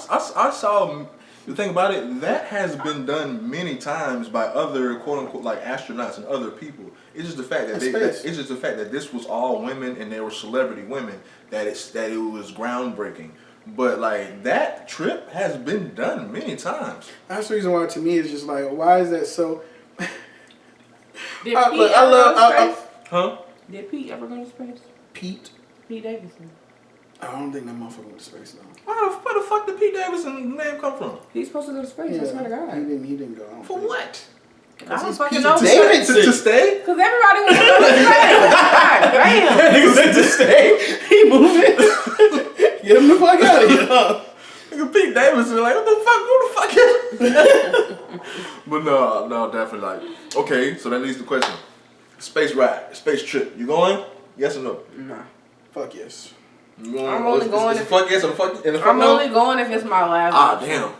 saw. The thing about it, that has been done many times by other quote unquote like astronauts and other people. It's just the fact that this was all women and they were celebrity women that it was groundbreaking. But like that trip has been done many times. That's the reason why to me it's just like, why is that so? Did Pete ever go to space? Huh? Did Pete ever go to space? Pete Davidson. I don't think that motherfucker went to space though. Where the fuck did Pete Davidson name come from? He's supposed to go to space. I swear to God. He didn't go. For what? I don't fucking know. To stay? Because everybody wants to go to space. God damn. Nigga said to stay. He moving. Get him the fuck out of here. Nigga Pete Davidson like, what the fuck? Who the fuck is? But no, definitely like. Okay, so that leads to the question: space ride, space trip. You going? Yes or no? Nah. Fuck yes. I'm only going if fuck yes or fuck. I'm only going if it's my last. Damn.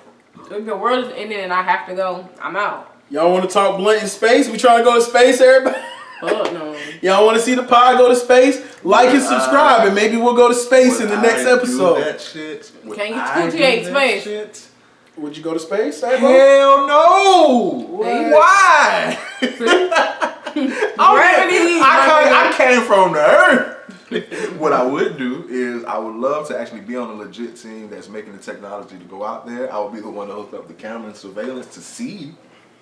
If the world is ending and I have to go, I'm out. Y'all want to talk blunt in space? We trying to go to space, everybody? Fuck no. Y'all want to see the pod go to space? Like and subscribe, and maybe we'll go to space in the next episode. That shit? Can you Gucci space? Shit? Would you go to space? Hell no! Why? I came from the earth. What I would do is I would love to actually be on a legit team that's making the technology to go out there. I would be the one to hook up the camera and surveillance to see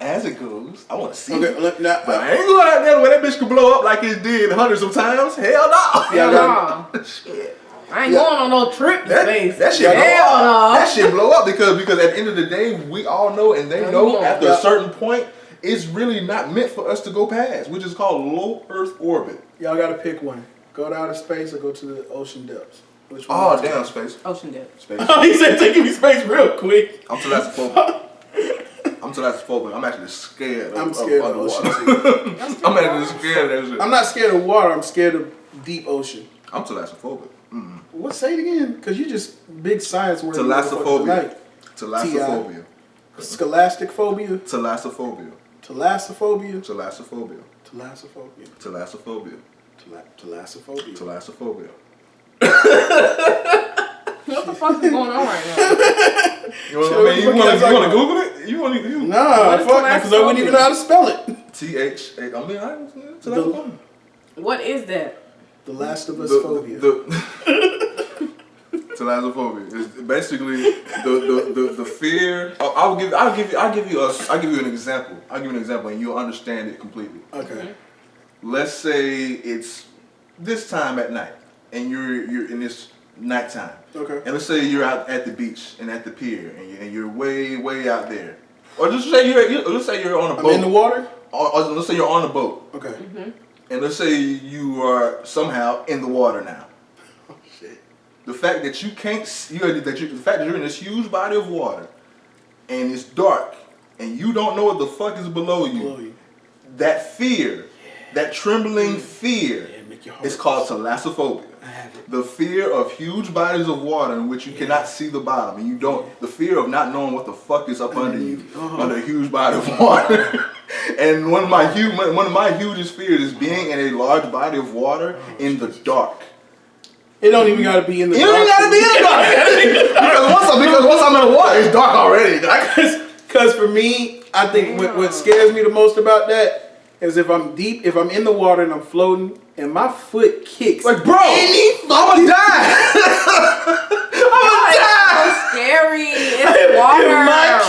as it goes. I want to see. Okay, but I ain't going out there where that bitch could blow up like it did hundreds of times. Hell no. Hell no. Shit. I ain't going on no trip to space. That shit blow up. That shit blow up because at the end of the day, we all know and they know after a certain point, it's really not meant for us to go past, which is called low Earth orbit. Y'all gotta pick one. Go to outer space or go to the ocean depths. Which one? Oh, damn, space. Ocean depths. Space. He said taking me space real quick. I'm thalassophobia. I'm actually scared of scared of underwater. I'm actually scared of that shit. I'm not scared of water. I'm scared of deep ocean. I'm thalassophobic. What? Say it again, because you just big science word. Thalassophobia. Thalassophobia. Scholastic phobia. Thalassophobia. Thalassophobia. Thalassophobia. Thalassophobia. Thalassophobia. Thalassophobia. Thalassophobia. What the fuck is going on right now? You want to Google it? Nah, fuck that, because I wouldn't even know how to spell it. Thalassophobia. What is that? The Last of Us phobia. Thalassophobia is basically the fear. I'll give you an example. I'll give you an example, and you'll understand it completely. Okay. Let's say it's this time at night, and you're in this nighttime. Okay. And let's say you're out at the beach and at the pier, and you're way out there, or let's say you're on a boat. I'm in the water. Or let's say you're on a boat. Okay. Mm-hmm. And let's say you are somehow in the water now. Oh shit. The fact that you can't, the fact that you're in this huge body of water, and it's dark, and you don't know what the fuck is below you. That fear, that trembling fear, is called thalassophobia. I have it. The fear of huge bodies of water in which you cannot see the bottom, and you don't. The fear of not knowing what the fuck is up under you, under a huge body of water. And one of my hugest fears is being in a large body of water in the dark. It don't even gotta be in the dark. You don't even gotta be in the dark. because once I'm in the water, it's dark already. Because for me, I think what scares me the most about that is if I'm in the water and I'm floating and my foot kicks. Like, bro, I'ma die. So scary. It's water.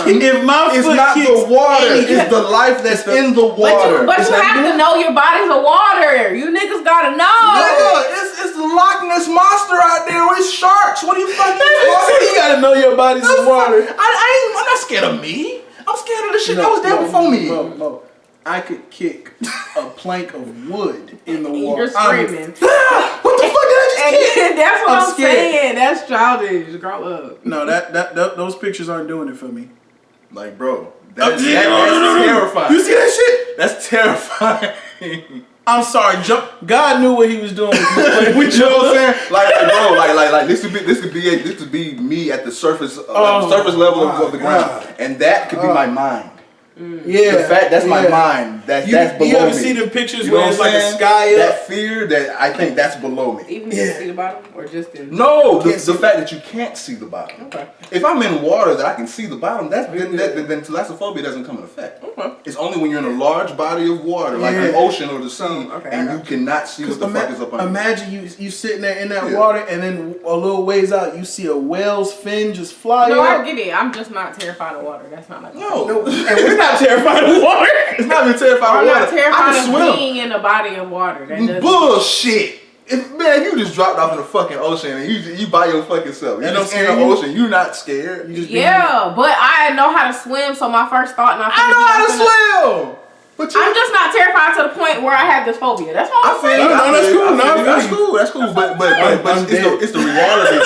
If my it's foot not kicks the water. It's the life that's in the water. But you have to know your body's of water. You niggas gotta know. It's the Loch Ness monster out there with sharks. What are you fucking talking about? You gotta know your body's of water. I'm not scared of me. I'm scared of the shit that was there before me. No. I could kick a plank of wood in the water. You're screaming. What the fuck did I just kick? That's what I'm scared. saying. That's childish. Grow up. No, those pictures aren't doing it for me. Like, bro, that's terrifying. You see that shit? That's terrifying. I'm sorry, God knew what He was doing with you. You know what I'm saying? Like, bro, like this could be me at the surface level of the ground, and that could be my mind. Yeah, the fact that's my mind. That's below me. You ever see them pictures where it's what like I'm a sky up? That fear that I think that's below me. Even if you see the bottom or just in. No, the fact that you can't see the bottom. Okay. If I'm in water that I can see the bottom, then thalassophobia doesn't come in effect. Okay. It's only when you're in a large body of water, like the ocean or the sea, and you cannot see what the fuck is up under. Imagine you sitting there in that water, and then a little ways out, you see a whale's fin just fly No, up. I get it. I'm just not terrified of water. That's not like No, and we're not terrified of water. It's not even terrified I'm of water. not terrified I can of swim. being in a body of water. That doesn't. Bullshit. If you just dropped off in the fucking ocean and you by your fucking self, you just in the ocean, you not scared. Yeah, but I know how to swim, so my first thought. I know how to swim. But I'm just not terrified to the point where I have this phobia. That's all I'm saying. That's cool. But it's the reality.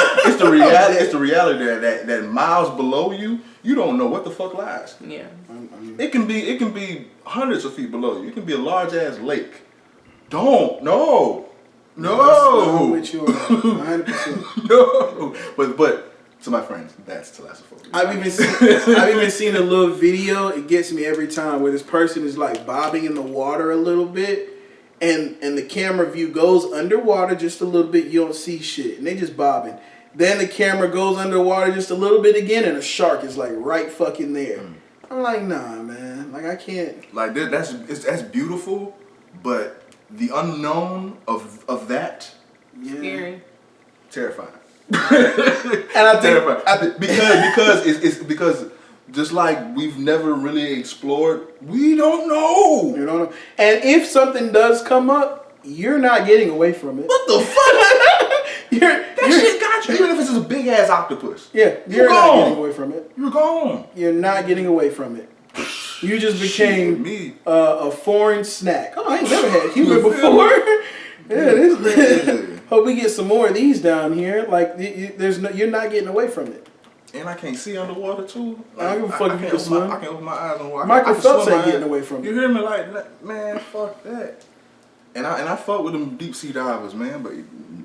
It's the reality that miles below you, you don't know what the fuck lies. Yeah. It can be hundreds of feet below you. It can be a large ass lake. No. I'm with you on that, 100%. No. But to my friends, that's thalassophobia. I've even seen a little video. It gets me every time where this person is like bobbing in the water a little bit, and the camera view goes underwater just a little bit. You don't see shit, and they just bobbing. Then the camera goes underwater just a little bit again, and a shark is like right fucking there. I'm like, nah, man. Like I can't. Like that's beautiful, but the unknown of that, Scary. terrifying. And I think because just like we've never really explored, we don't know. You know, and if something does come up, you're not getting away from it. What the fuck? shit got you. Even if it's a big ass octopus. Yeah, you're not getting away from it. You're gone. You're not getting away from it. You just became a foreign snack. Oh, I ain't never had human before. Hope we get some more of these down here. Like, you're not getting away from it. And I can't see underwater too. Like, I don't give a fuck if you can swim. I can open my eyes on water. Michael Phelps ain't getting away from it. You hear me? Like, man, fuck that. And I fuck with them deep sea divers, man.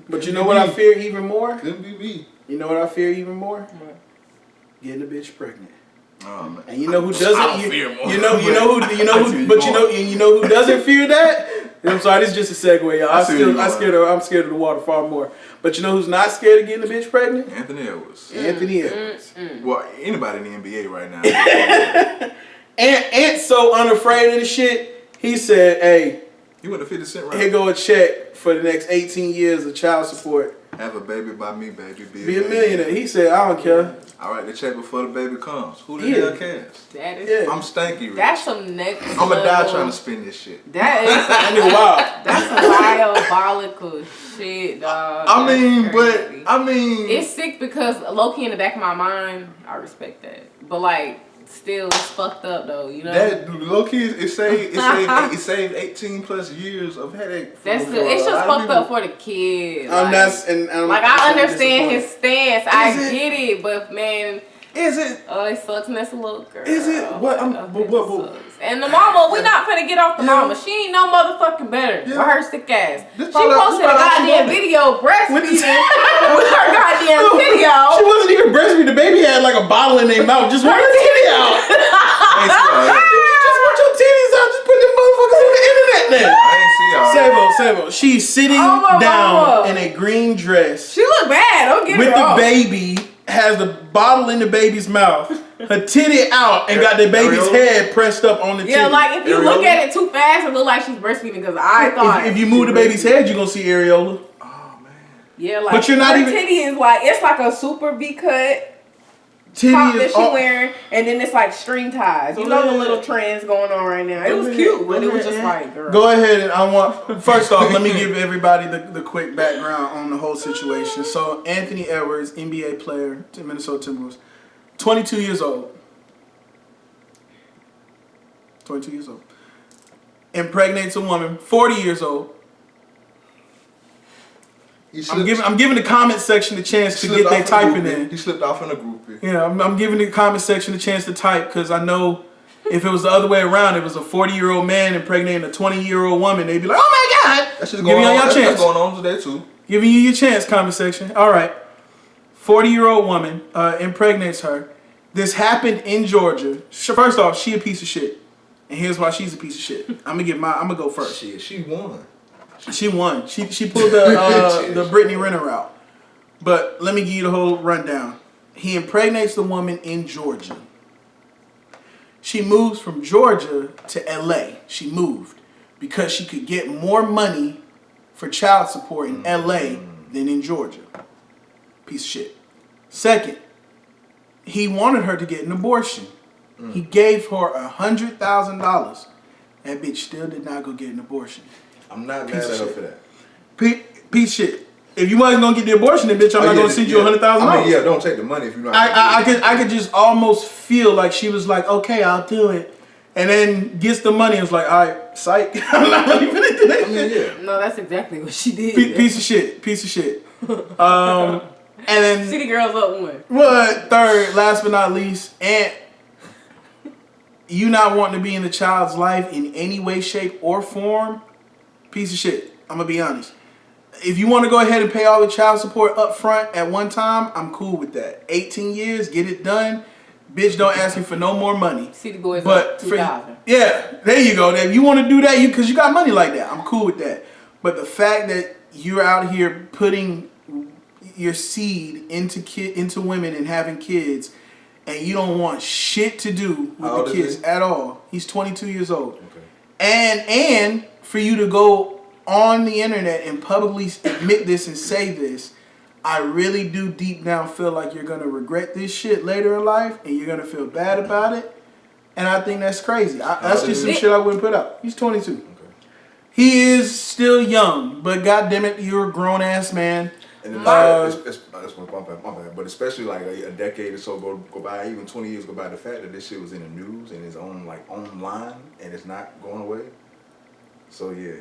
But you know what I fear even more? Couldn't be me. You know what I fear even more? Getting a bitch pregnant. Oh, man. And you know who doesn't? You know who doesn't fear that? I'm sorry, this is just a segue, y'all. I'm scared of the water far more. But you know who's not scared of getting a bitch pregnant? Anthony Edwards. Anthony Edwards. Well, anybody in the NBA right now. Ant's so unafraid of the shit. He said, "Hey, you went to 50 Cent, right? Here go a check for the next 18 years of child support. Have a baby by me, baby. Be a millionaire." He said, "I don't care. I write the check before the baby comes. Who the hell cares? That is. I'm stanky rich. That's some next. I'm gonna die trying to spend this shit. That is. That nigga wild. That's some diabolical shit, dog. I mean, it's sick because low key in the back of my mind, I respect that, but like. Still, it's fucked up though, you know. That low key, it saved 18 plus years of headache. That's good. It's just fucked up for the kid. Like, I understand his stance. I get it, but man, is it? Oh, it sucks. And that's a little girl. Is it? What? And the mama, we not finna get off the mama. She ain't no motherfucking better with her sick ass. She posted a goddamn video breastfeeding with her goddamn video. She wasn't even breastfeeding. The baby had like a bottle in their mouth. Just want her titty out. You just want your titties out. Just put them motherfuckers on the internet then. I ain't see y'all. Savo. She's sitting down in a green dress. She look bad. Don't get with it wrong. The baby has the bottle in the baby's mouth. Her titty out and got the baby's head pressed up on the titty. Yeah, like if you look at it too fast, it look like she's breastfeeding because I thought. If you move the baby's head, you're going to see areola. Oh, man. Yeah, like but you're not her titty is like, it's like a super V-cut titty top that she wearing, and then it's like string ties. You know the little trends going on right now. It was cute, but it was just like, girl. Go ahead and first off, let me give everybody the quick background on the whole situation. So Anthony Edwards, NBA player to Minnesota Timberwolves, 22 years old. 22 years old. Impregnates a woman, 40 years old. I'm giving the comment section a chance to get their typing in. He slipped off in a groupie. Yeah, I'm giving the comment section a chance to type because I know if it was the other way around, it was a 40-year-old man impregnating a 20-year-old woman, they'd be like, "Oh my God!" That's just going on. That's going on today too. Giving you your chance, comment section. All right, 40-year-old woman impregnates her. This happened in Georgia. First off, she a piece of shit, and here's why she's a piece of shit. I'm gonna go first. Shit, she won. She won. She pulled the Brittany Renner route. But let me give you the whole rundown. He impregnates the woman in Georgia. She moves from Georgia to LA. She moved because she could get more money for child support in LA than in Georgia. Piece of shit. Second, he wanted her to get an abortion. He gave her $100,000. That bitch still did not go get an abortion. I'm not mad at her for that. Piece of shit. If you wasn't gonna get the abortion, then bitch, I'm not gonna send you $100,000. I mean, don't take the money if you're not. I could just almost feel like she was like, "Okay, I'll do it," and then gets the money and was like, "All right, psych, I'm not really gonna do that shit." No, that's exactly what she did. Piece of shit. And then City Girls up one. What? Third, last but not least, and you not wanting to be in the child's life in any way, shape, or form. Piece of shit. I'm gonna be honest. If you want to go ahead and pay all the child support up front at one time, I'm cool with that. 18 years, get it done. Bitch, don't ask me for no more money. City Boys up 2,000. Yeah, there you go. If you want to do that, because you got money like that, I'm cool with that. But the fact that you're out here putting your seed into women and having kids, and you don't want shit to do with the kids at all. He's 22 years old. Okay. And for you to go on the internet and publicly admit this and say this, I really do deep down feel like you're going to regret this shit later in life and you're going to feel bad about it. And I think that's crazy. That's just some shit I wouldn't put up. He's 22. Okay. He is still young, but goddammit, you're a grown-ass man. And then that's my bad. But especially like a decade or so go by, even 20 years go by, the fact that this shit was in the news and it's on like online and it's not going away. So yeah,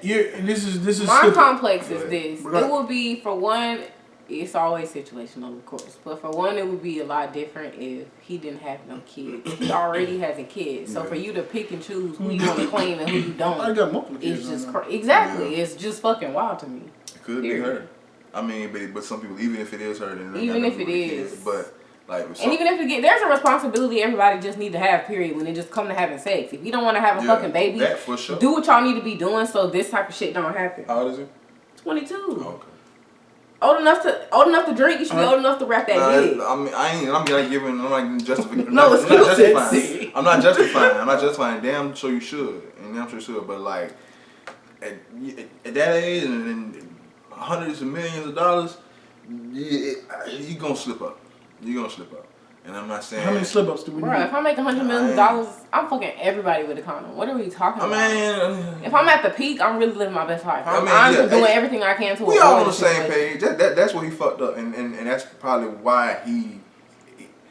this is my stupid. complex is this. It would be, for one, it's always situational, of course. But for one, it would be a lot different if he didn't have no kids. He already has a kid. So for you to pick and choose who you want to claim and who you don't, I got multiple kids. it's just exactly. It's just fucking wild to me. it could be her. I mean, but some people, even if it is her, then even if it is, kids, but like, and even if there's a responsibility everybody just need to have. Period. When it just come to having sex, if you don't want to have a fucking baby, that for sure. Do what y'all need to be doing so this type of shit don't happen. How old is he? 22. Oh, okay. Old enough to drink. You should be old enough to rap that dick. I mean, I'm not justifying. No excuses. I'm not justifying. Damn sure you should, and damn sure you should. But like, at that age and hundreds of millions of dollars, you gonna slip up. You're gonna slip up. And I'm not saying... How many slip-ups do we need? Bruh, if I make $100 million, I'm fucking everybody with a condom. What are we talking about? I if I'm at the peak, I'm really living my best life. I'm doing everything I can to we all on the same page. That's where he fucked up. And that's probably why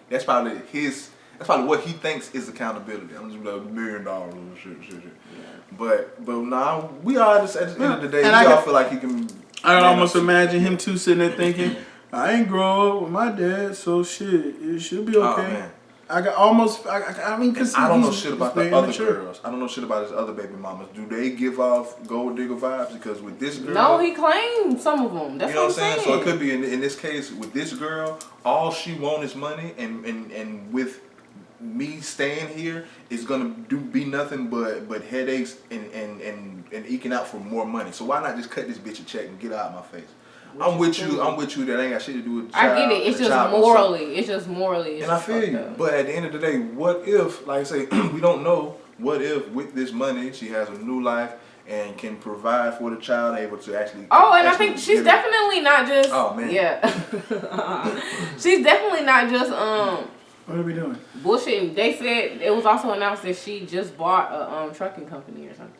that's probably what he thinks is accountability. I'm just like $1 million and shit. Yeah. But nah, we all just at the end of the day, we all feel like he can... I can almost imagine him too sitting there thinking... I ain't grow up with my dad, so shit, it should be okay. I mean, cause I don't know shit about the other girls. I don't know shit about his other baby mamas. Do they give off gold digger vibes? Because with this girl, no, he claimed some of them. That's you know what I'm saying. So it could be in this case with this girl, all she wants is money, and with me staying here is gonna be nothing but headaches and eking out for more money. So why not just cut this bitch a check and get out of my face? I'm with you. That ain't got shit to do with the child. I get it. It's just morally. And I feel you. Up. But at the end of the day, what if, like I say, we don't know. What if with this money she has a new life and can provide for the child, able to actually... Oh, and I think she's definitely not just... Oh, man. Yeah. She's definitely not just... What are we doing? Bullshitting. They said it was also announced that she just bought a trucking company or something.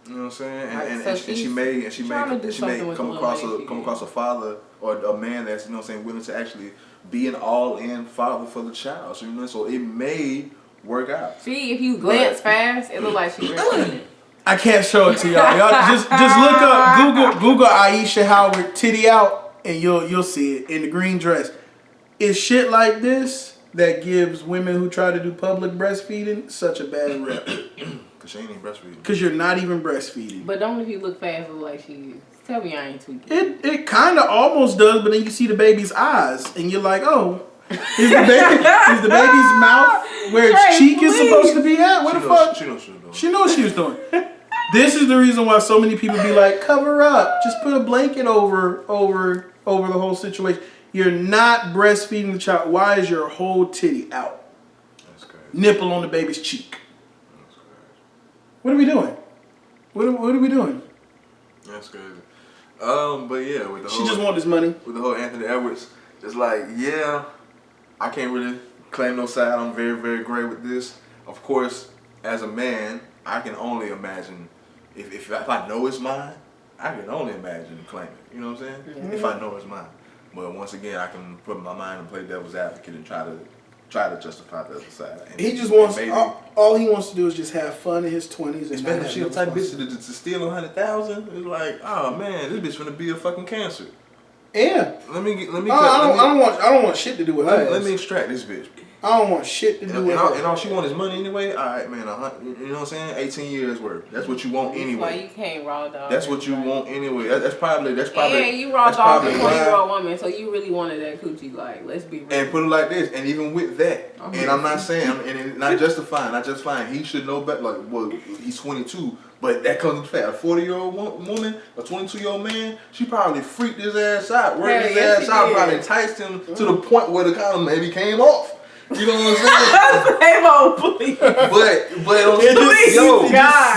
You know what I'm saying? And she may come across a father or a man that's, you know what I'm saying, willing to actually be an all-in father for the child. So, you know, so it may work out. See, if you glance fast, it look like she's pregnant. I can't show it to y'all. Y'all just look up Google Aisha Howard titty out and you'll see it in the green dress. It's shit like this that gives women who try to do public breastfeeding such a bad rep. Cause she ain't even breastfeeding. Because you're not even breastfeeding. But don't if you look fast look like she is. Tell me I ain't tweaking. It kind of almost does, but then you see the baby's eyes, and you're like, oh, is the baby's mouth where its cheek is supposed to be at? What the fuck? She knows what she was doing. This is the reason why so many people be like, cover up. Just put a blanket over the whole situation. You're not breastfeeding the child. Why is your whole titty out? That's crazy. Nipple on the baby's cheek. What are we doing? What are we doing? That's crazy. But yeah, with the she just want this money. With the whole Anthony Edwards, just like, yeah, I can't really claim no side. I'm very, very great with this. Of course, as a man, I can only imagine if I know it's mine, I can only imagine claiming it. You know what I'm saying? Mm-hmm. If I know it's mine. But once again, I can put my mind and play devil's advocate and try to justify the other side. And he just wants all he wants to do is just have fun in his 20s. Especially if she the type of bitch to steal $100,000. It's like, oh man, this bitch gonna be a fucking cancer. Yeah. Let me. I don't want shit to do with her. Let me extract this bitch. I don't want shit to do with her. And all she want is money anyway. All right, man. You know what I'm saying? 18 years worth. That's what you want anyway. Why you can't raw dog? That's what you want anyway. That's probably. Yeah, you raw dog a 20-year-old woman, so you really wanted that coochie. Like, let's be real. And put it like this, and even with that, and I'm not saying, and not justifying. He should know better. Like, well, he's 22. But that comes to fact. A 40-year-old woman, a 22-year-old man, she probably freaked his ass out, worked his ass out, probably enticed him to the point where the condom maybe came off. You know what I'm saying? Hey, Mo, please. But on just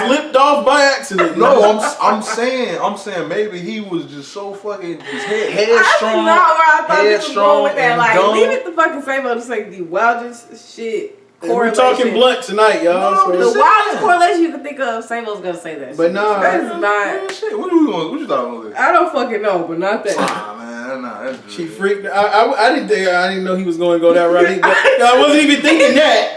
slipped off by accident. No, I'm saying maybe he was just so fucking headstrong. That's not where I thought he was going with that. Like, dumb. leave it the fucking same to say the wildest shit We're talking blunt tonight, y'all. No, the wildest correlation you can think of, Savo's gonna say that. But no, that's not. Shit. What you thought it was? I don't fucking know, but not that. Nah, man, that's she freaked. I didn't know he was going to go that route. I wasn't even thinking that.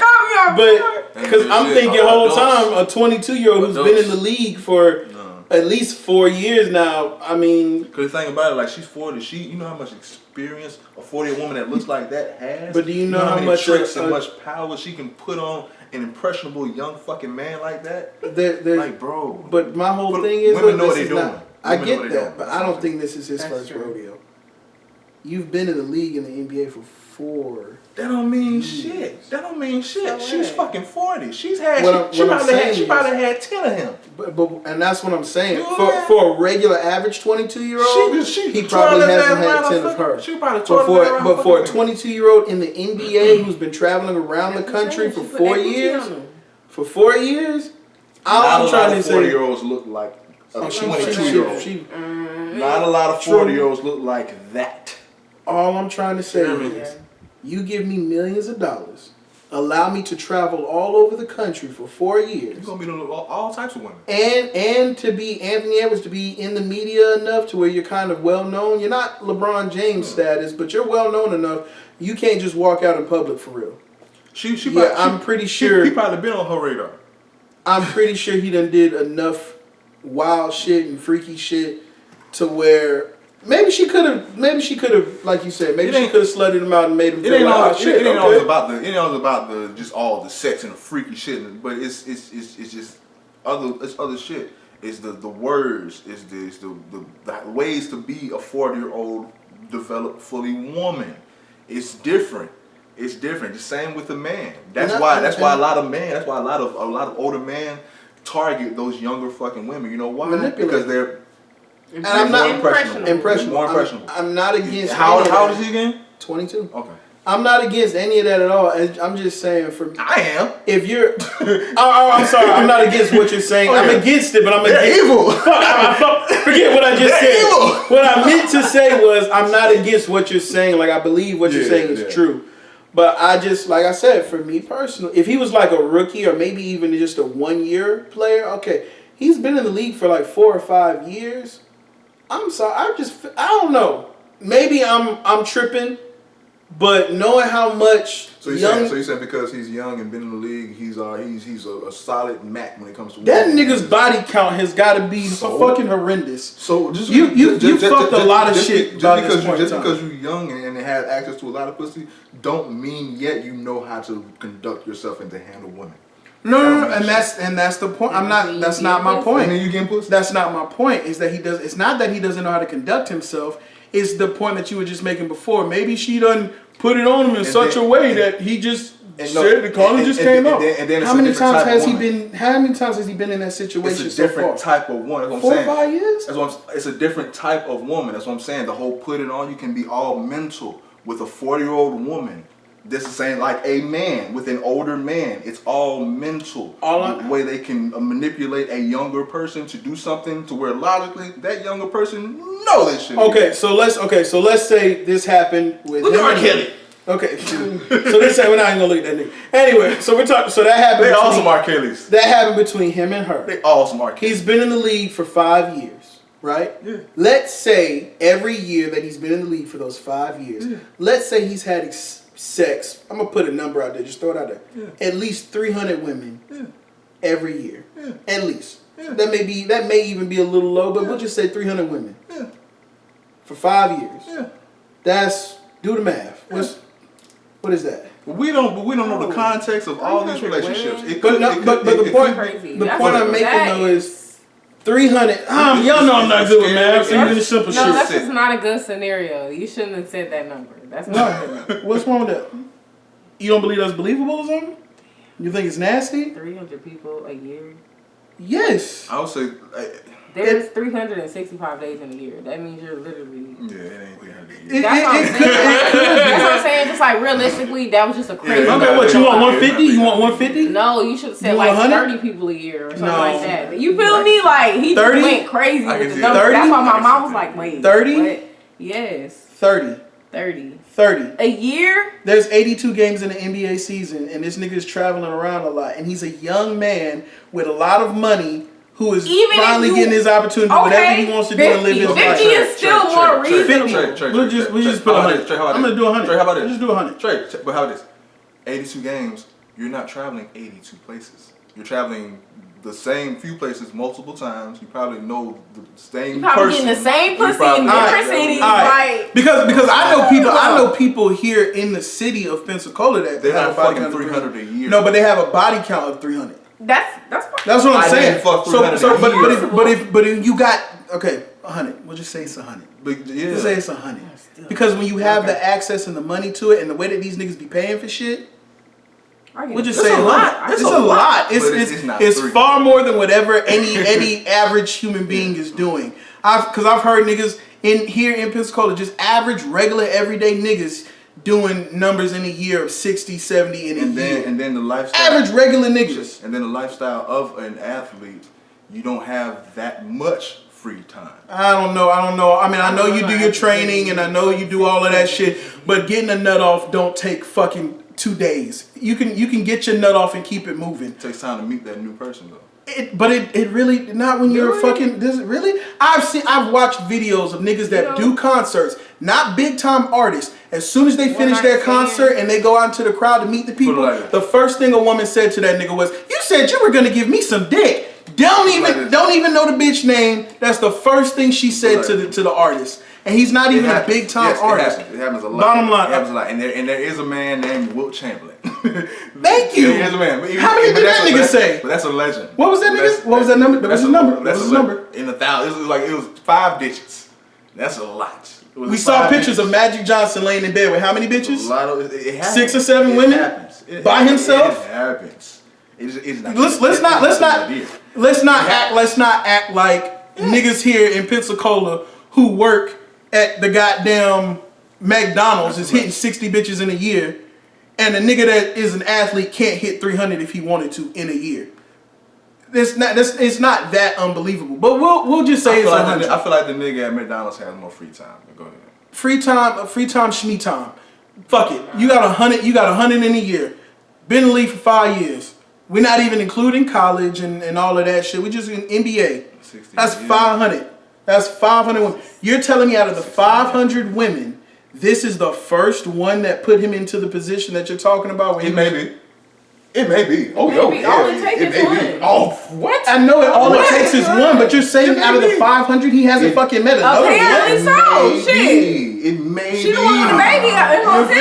But because I'm thinking whole time a 22-year-old who's been in the league for at least 4 years now. I mean, because the thing about it, like she's 40, you know how much experience a 40-year woman that looks like that has. But do you know how many much tricks and much power she can put on an impressionable young fucking man like that? Like, bro. But my whole thing is, women know what they're doing. I get that, but I don't think this is his first rodeo. You've been in the league in the NBA for 4. That don't mean shit. That don't mean shit. No She's way. fucking 40. She's had. She probably had 10 of him. But and that's what I'm saying. For a regular average 22-year-old, he probably hasn't had 10 of her. She probably but for a 22-year-old in the NBA who's been traveling around the country for 4 years, all I'm trying to say, 40-year-olds look like a 22-year-old. Not a lot of 40-year-olds look like that. All I'm trying to say is, you give me millions of dollars, allow me to travel all over the country for 4 years. You're gonna meet all types of women. And to be Anthony Edwards, to be in the media enough to where you're kind of well known. You're not LeBron James status, but you're well known enough. You can't just walk out in public for real. I'm pretty sure he probably been on her radar. I'm pretty sure he done did enough wild shit and freaky shit to where maybe she could have, like you said, maybe she could have slutted him out and made him feel like, it ain't always about the just all the sex and the freaky shit, but it's just other shit. It's the words, it's the ways to be a 40-year-old developed fully woman. It's different. It's different. The same with the man. That's why a lot of older men target those younger fucking women. You know why? Because they're and I'm not impressionable. More impressionable. I'm not against. How old is he again? 22. Okay. I'm not against any of that at all. I'm just saying for I am. If you're, I'm sorry. I'm not against what you're saying. I'm against it, but I'm against evil. Forget what I just said. Evil. What I meant to say was I'm not against what you're saying. Like I believe what you're saying is true. But I just, like I said, for me personally, if he was like a rookie or maybe even just a 1-year player, okay, he's been in the league for like 4 or 5 years. I'm sorry, I don't know. Maybe I'm tripping, but knowing how much so you said because he's young and been in the league, he's a solid Mac when it comes to that nigga's body count has got to be fucking horrendous. So just you fucked a lot of shit. Just because you're young and have access to a lot of pussy, don't mean yet you know how to conduct yourself and to handle women. No, and that's the point. That's not my point. And you getting pussy? That's not my point. Is that he does? It's not that he doesn't know how to conduct himself. It's the point that you were just making before. Maybe she done put it on him in such a way that he just said the collar just came up. How many times has he been? How many times has he been in that situation? It's a different type of woman. That's what I'm saying. 4 or 5 years. It's a different type of woman. That's what I'm saying. The whole put it on you can be all mental. With a 40-year-old woman, this is saying like a man with an older man. It's all mental. The way they can manipulate a younger person to do something to where logically that younger person know this shit. So let's say this happened with him and Kelly. Okay, so let's say we're not even gonna look at that nigga. Anyway, so we're talking. So that happened. They all some R. Kellys. That happened between him and her. They all some R. Kellys. He's been in the league for 5 years, right? Yeah. Let's say every year that he's been in the league for those 5 years, let's say he's had sex. I'm gonna put a number out there. Just throw it out there. Yeah. At least 300 women every year. Yeah. At least. Yeah. That may even be a little low, but we'll just say 300 women. Yeah. For 5 years. Yeah. That's do the math. Yeah. What is that? We don't know the context of all these relationships. But the point I'm making though is 300. Y'all know I'm not good with math. So you simple shit. No, that's just not a good scenario. You shouldn't have said that number. That's not a good number. What's wrong with that? You don't believe that's believable or something? You think it's nasty? 300 people a year. Yes. I would say. There's 365 days in a year. That means you're literally. Yeah, it ain't 300 a year. That's what I'm saying. Just like realistically, that was just a crazy. Okay, what you want 150? You want 150? No, you should have said like 30 people a year or something like that. You feel me? Like he 30? Just went crazy with the numbers. That's why my mom was like, wait. 30? Yes. 30. 30. 30. A year? There's 82 games in the NBA season, and this nigga is traveling around a lot. And he's a young man with a lot of money who is finally getting his opportunity to do whatever he wants to do and live his life. 50 is still more reasonable. We'll just put 100. I'm going to do 100. Trey, how about this? We'll just do 100. Trey, but how about this? 82 games, you're not traveling 82 places. You're traveling the same few places multiple times. You probably know the same person. You probably getting the same pussy in different cities. Right. Because I know people here in the city of Pensacola that they have have fucking 300 a year. No, but they have a body count of 300. That's what I'm saying. But if you got 100. We'll just say it's 100. We'll say it's 100. Because when you have the access and the money to it, and the way that these niggas be paying for shit, we'll just say a lot. It's a lot. It's far more than whatever any average human being is doing. Because I've heard niggas here in Pensacola, just average, regular, everyday niggas doing numbers in a year of 60, 70 in a year. And then the lifestyle. Average, regular niggas. And then the lifestyle of an athlete, you don't have that much free time. I don't know. I mean, I know you do your training and I know you do all of that shit, but getting a nut off don't take fucking 2 days. You can get your nut off and keep it moving. It takes time to meet that new person though. But it really not when you're fucking. Does it really? I've watched videos of niggas that do concerts, not big time artists. As soon as they finish their concert and they go out into the crowd to meet the people, the first thing a woman said to that nigga was, "You said you were gonna give me some dick." Don't even know the bitch name. That's the first thing she said to the artist. And he's not even a big time artist. It happens a lot. Bottom line, it happens a lot. And there is a man named Wilt Chamberlain. Thank you. There is a man. How many did that nigga say? But that's a legend. What was that nigga? What was that number? That was his number. That's his number. In 1,000. It was 5 digits. That's a lot. We saw pictures of Magic Johnson laying in bed with how many bitches? A lot of it happens. 6 or 7 women by himself. It happens. Let's not act like niggas here in Pensacola who work at the goddamn McDonald's is hitting 60 bitches in a year, and a nigga that is an athlete can't hit 300 if he wanted to in a year. It's not that unbelievable. But we'll just say it's 100. I feel like the nigga at McDonald's has more free time. Go ahead. Free time, shmee time. Fuck it. You got 100. You got 100 in a year. Been in the league for 5 years. We're not even including college and all of that shit. We just in NBA. That's 500. That's 500 women. You're telling me out of the 500 women, this is the first one that put him into the position that you're talking about? It may be. It may be. Oh, no. All it takes is one. Oh, what? I know all it takes is one, but you're saying out of the 500, he hasn't fucking met another one. Apparently so. Shit. It may be. She the one with the baby in her city.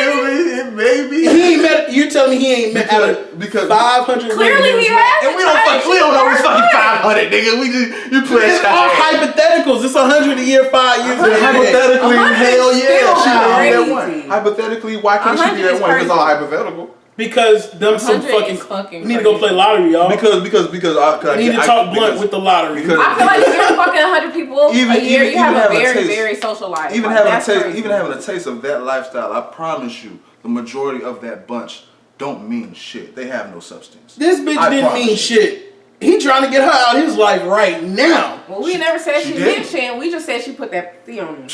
It may be. He ain't met. You're telling me he ain't met out of because 500 clearly he has. And we don't know it's fucking 500, nigga. We just you play it all hypotheticals. It's 100 a year, 5 years. Hypothetically, hell yeah, she only that one. Hypothetically, why can't she be that one? It's all hypothetical. Because them some fucking we need to go play lottery, y'all. Because I need to talk blunt with the lottery. I feel like if you're fucking 100 people a year, you have a very social life. Even having a taste of that lifestyle, I promise you, the majority of that bunch don't mean shit. They have no substance. This bitch didn't mean shit. He trying to get her out of his life right now. Well, we never said she did shit. We just said she put that thing on him.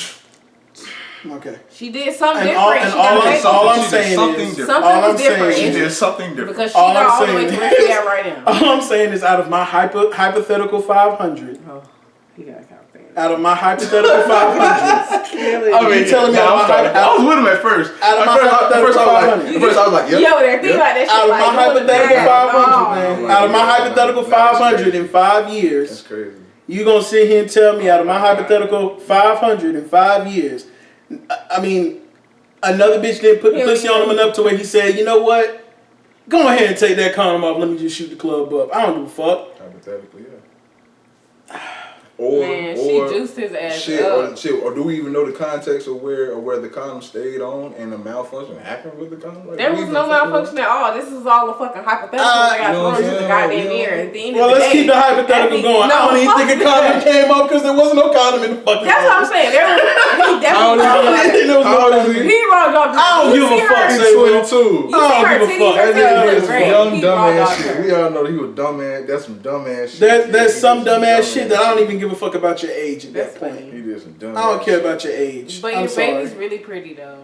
Okay. She did something different. All I'm saying is she did something different. Because she got all the way to where she at right now. All I'm saying is out of my hypothetical 500. Oh, he got to count that. Out of my hypothetical 500. I mean, you telling me I was with him at first. Out of my hypothetical 500. At first I was like, yeah. Yo, there, think about that shit. Out of my hypothetical 500, man. Out of my hypothetical 500 in 5 years. That's crazy. You gonna sit here and tell me out of my hypothetical 500 in 5 years, I mean, another bitch didn't put the pussy on him enough to where he said, you know what? Go ahead and take that condom off. Let me just shoot the club up. I don't give a fuck. Hypothetically, yeah. She juiced his ass or do we even know the context of where the condom stayed on and the malfunction happened with the condom? Like, there was no malfunction at all. This is all a fucking hypothetical. I got thrown into the goddamn mirror. Well, let's keep the hypothetical going. I don't even think a condom came up because there wasn't no condom in the fucking. That's what I'm saying. He definitely. He wrong dog. I don't give a fuck. Say 22. I don't give a fuck. Young dumbass shit. We all know he was dumbass. That's some dumbass shit. There's some dumbass shit that I don't even give give a fuck about your age at that point. He did some dumb I don't care about your age. But I'm your sorry. baby's really pretty though.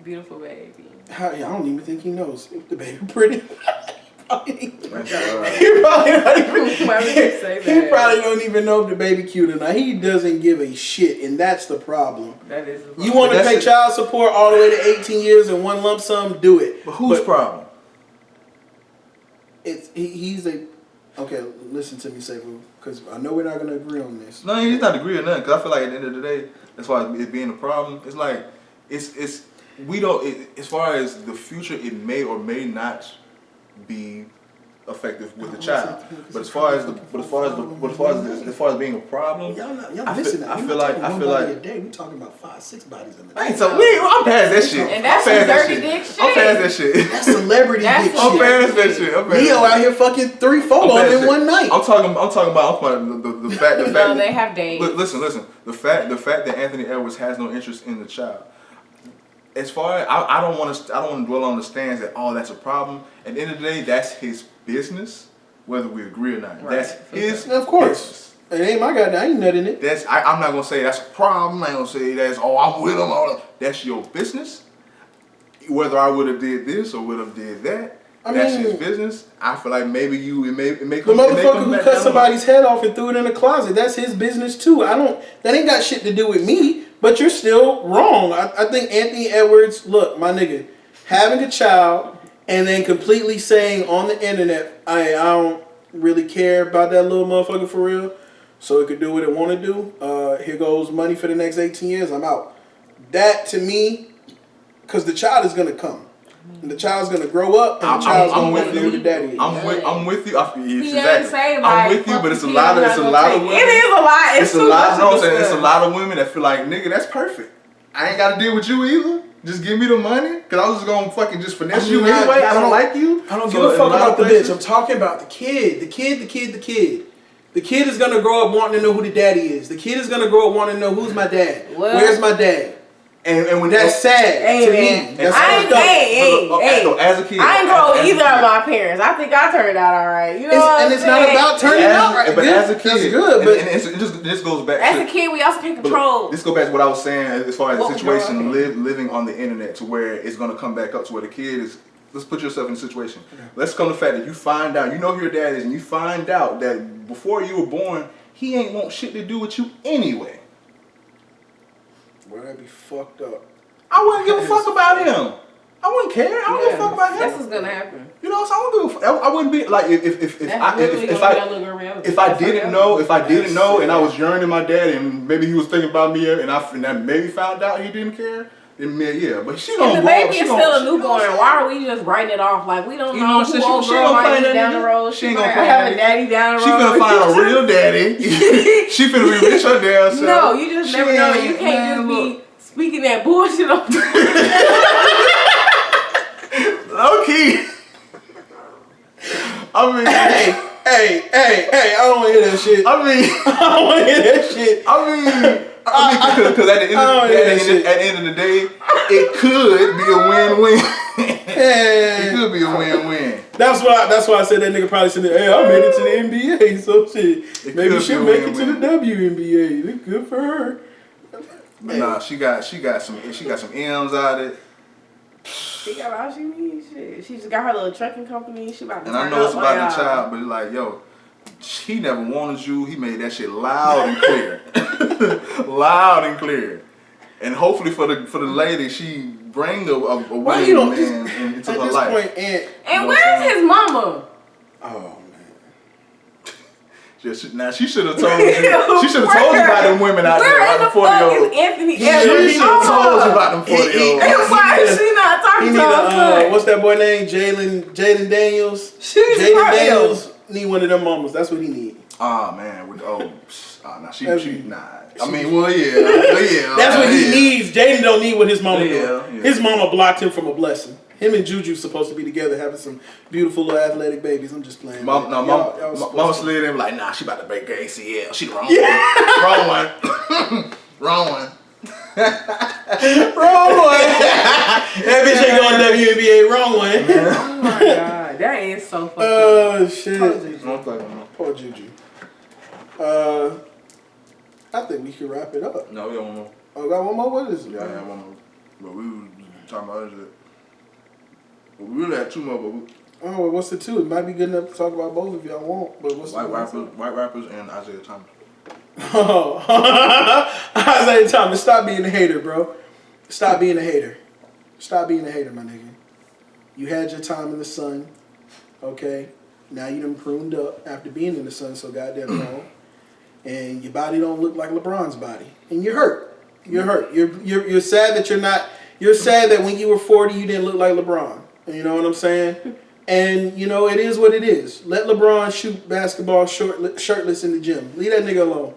Beautiful baby. I don't even think he knows if the baby pretty. He That's probably not even. Why would you say He that? probably don't even know if the baby cute or not. He doesn't give a shit, and that's the problem. That is. You want to pay child support all the way to 18 years in one lump sum? Do it. But whose problem? He's a. Okay, listen to me, Seifu, because I know we're not gonna agree on this. No, he's not agree or nothing. Because I feel like at the end of the day, that's why it being a problem. It's like we don't. As far as the future, it may or may not be effective with the child. But as far as being a problem, y'all missing that. I feel like a day. We talking about 5-6 bodies in the day. I ain't so I'm past that shit. And that's I'm some past dirty that dick shit. I'm past that shit. That's celebrity That's dick some I'm shit. past that shit. I'm past Leo that out here fucking 3-4 on in one night. I'm talking about the fact. No, they have days. Listen. The fact that Anthony Edwards has no interest in the child. As far as I don't want to dwell on the stands that that's a problem. At the end of the day, that's his business, whether we agree or not. Right. That's his Of course. business. It ain't my goddamn. I ain't nutting it. I'm not gonna say that's a problem. I ain't gonna say I'm with him. That's your business. Whether I would have did this or would have did that, that's his business. I feel like maybe it may come. The motherfucker who back cut down somebody's head off and threw it in the closet, that's his business too. That ain't got shit to do with me, but you're still wrong. I think Anthony Edwards, look, my nigga, having a child and then completely saying on the internet, I don't really care about that little motherfucker for real, so it could do what it want to do. Here goes money for the next 18 years, I'm out. That to me, because the child is going to come. And the child's gonna grow up, and the child's gonna want to know who the daddy is. I'm with you. He ain't saying I'm with you, but it's a lot of women. It is a lot. It's a lot. No, I'm saying it's a lot of women that feel like, nigga, that's perfect. I ain't gotta deal with you either. Just give me the money, cause I was just gonna fucking just finesse you anyway. I don't like you. I don't give a fuck about the bitch. I'm talking about the kid. The kid is gonna grow up wanting to know who the daddy is. The kid is gonna grow up wanting to know who's my dad. What? Where's my dad? And when that's sad to me. That's as a kid, I ain't grow either of my parents. I think I turned out all right. You know, and it's not about turning out right. But as a kid, that's good. But it just goes back. As a kid, we also can't control. This goes back to what I was saying as far as the situation living on the internet, to where it's gonna come back up to where the kid is. Let's put yourself in a situation. Let's come to the fact that you find out, you know who your dad is, and you find out that before you were born, he ain't want shit to do with you anyway. Well, that'd be fucked up. I wouldn't give a fuck about him. I wouldn't care. I don't give a fuck about him. That's what's gonna happen. You know, so I don't give a fuck. I wouldn't be like if I didn't know, and I was yearning my dad, and maybe he was thinking about me, and I maybe found out he didn't care. Then yeah, but she gonna. If the baby is still a newborn, why are we just writing it off like we don't know who old girl might be down the road? She ain't gonna have a daddy down the road. She finna find a real daddy. She finna be rich her damn self. No, you just never know. You can't just be speaking that bullshit on. Low key. I mean, hey! I don't want to hear that shit. I don't want to hear that shit. Because at the end of the day, it could be a win-win. It could be a win-win. That's why I said that nigga probably said, hey, I made it to the NBA, so shit. Maybe she'll make it to the WNBA. It's good for her. But nah, she got some M's out of it. She got all she needs. Shit. She just got her little trucking company. She about to. And I know it's about the child, but it's like, yo, he never wanted you. He made that shit loud and clear, loud and clear. And hopefully for the lady, she bring a winning man into her life. Point, and where's his mama? Oh. Now she should have told you. She should have told you about them women out there, about the 40-year-old. Anthony She should have told you about them 40-year-olds. Why is she not talking to us? What's that boy name? Jaden Daniels. Jaden Daniels need one of them mamas. That's what he need. Ah man, she nah. I mean, well, yeah. That's what he needs. Jaden don't need what his mama doing. Yeah. His mama blocked him from a blessing. Him and Juju supposed to be together having some beautiful little athletic babies. I'm just playing. Mama slid in like, nah, she about to break her ACL. She the wrong one. Wrong one. Wrong one. Wrong one. That bitch ain't going WNBA. Wrong one. Oh my god, that is so fucked up. Oh shit. Poor Juju. Poor Juju. I think we should wrap it up. No, we got one more. Oh, got one more? What is it? Yeah, I have one more. But we were talking about it. We really had two more, but Oh, well, what's the two? It might be good enough to talk about both if y'all want. But what's white rappers and Isiah Thomas. Oh, Isiah Thomas, stop being a hater, bro. Stop being a hater. Stop being a hater, my nigga. You had your time in the sun, okay? Now you done pruned up after being in the sun so goddamn long, and your body don't look like LeBron's body, and you're hurt. You're hurt. You're sad that you're not. You're sad that when you were 40 you didn't look like LeBron. You know what I'm saying? And you know it is what it is. Let LeBron shoot basketball shirtless in the gym. Leave that nigga alone.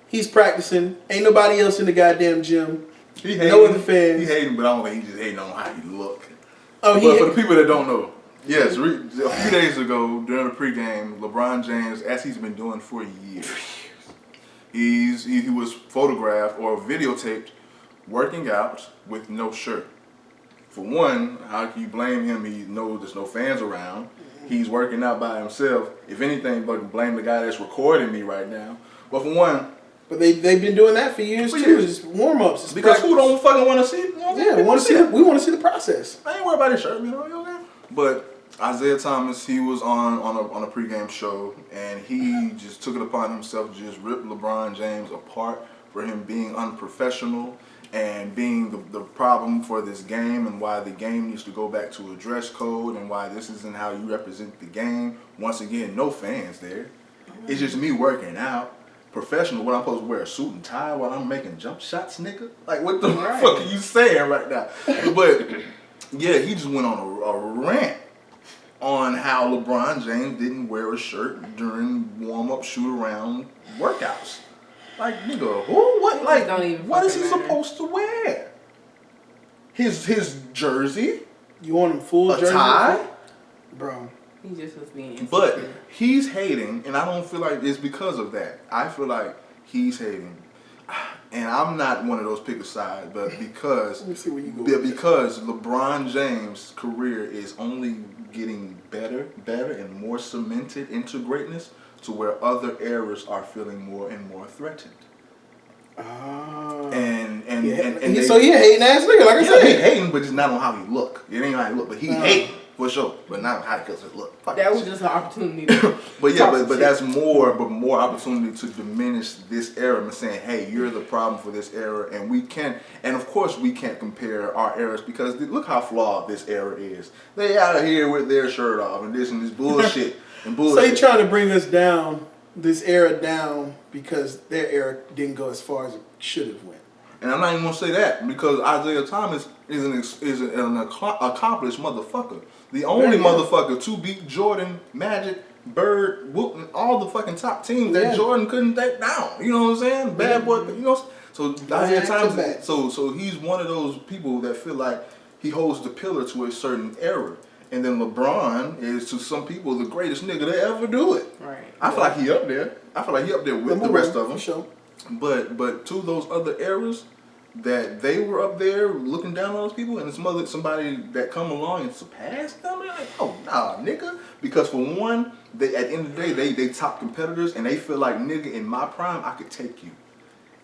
He's practicing. Ain't nobody else in the goddamn gym. He hating, no other fans. He hating, but I don't think he just hating on how he look. Oh, but for the people that don't know, yes, a few days ago during the pregame, LeBron James, as he's been doing for years, he was photographed or videotaped working out with no shirt. For one, how can you blame him? He knows there's no fans around. He's working out by himself. If anything, but blame the guy that's recording me right now. But for one. But they've been doing that for years too. It's warm-ups. Because who don't fucking want to see it? Yeah, we want to see the process. I ain't worried about his shirt, you know. But Isiah Thomas, he was on a pregame show, and he just took it upon himself to just rip LeBron James apart for him being unprofessional and being the problem for this game, and why the game needs to go back to a dress code, and why this isn't how you represent the game. Once again, no fans there. It's just me working out. Professional, what I'm supposed to wear a suit and tie while I'm making jump shots, nigga? Like, what the fuck are you saying right now? But yeah, he just went on a rant on how LeBron James didn't wear a shirt during warm-up, shoot-around workouts. Like, nigga, who? What? Like, what is he supposed to wear? His jersey? You want him full jersey? A tie? Bro. He just was being insecure. But he's hating, and I don't feel like it's because of that. I feel like he's hating. And I'm not one of those pick a side, but because Let me see where you go because LeBron James' career is only getting better and more cemented into greatness, to where other eras are feeling more and more threatened. So he a hating ass nigga, like I said. He hating, but it's not on how he look. It ain't how he look, but he hating for sure, but not how he look. Fuck that was just an opportunity. To but that's more opportunity to diminish this era and saying, hey, you're the problem for this era, and we can't, and of course we can't compare our eras because look how flawed this era is. They out here with their shirt off and this bullshit and bullshit. So he trying to bring us down, this era down, because their era didn't go as far as it should have went. And I'm not even gonna say that because Isiah Thomas is an accomplished motherfucker. The only motherfucker to beat Jordan, Magic, Bird, Whoop, and all the fucking top teams that Jordan couldn't take down. You know what I'm saying? Bad boy, you know. So Isiah Thomas, so he's one of those people that feel like he holds the pillar to a certain era. And then LeBron is to some people the greatest nigga to ever do it. Right. I feel like he up there. I feel like he up there with the rest of them. Sure. But to those other eras that they were up there looking down on those people, and somebody that come along and surpass them, they're like, oh nah, nigga. Because for one, they at the end of the day they top competitors, and they feel like, nigga, in my prime I could take you.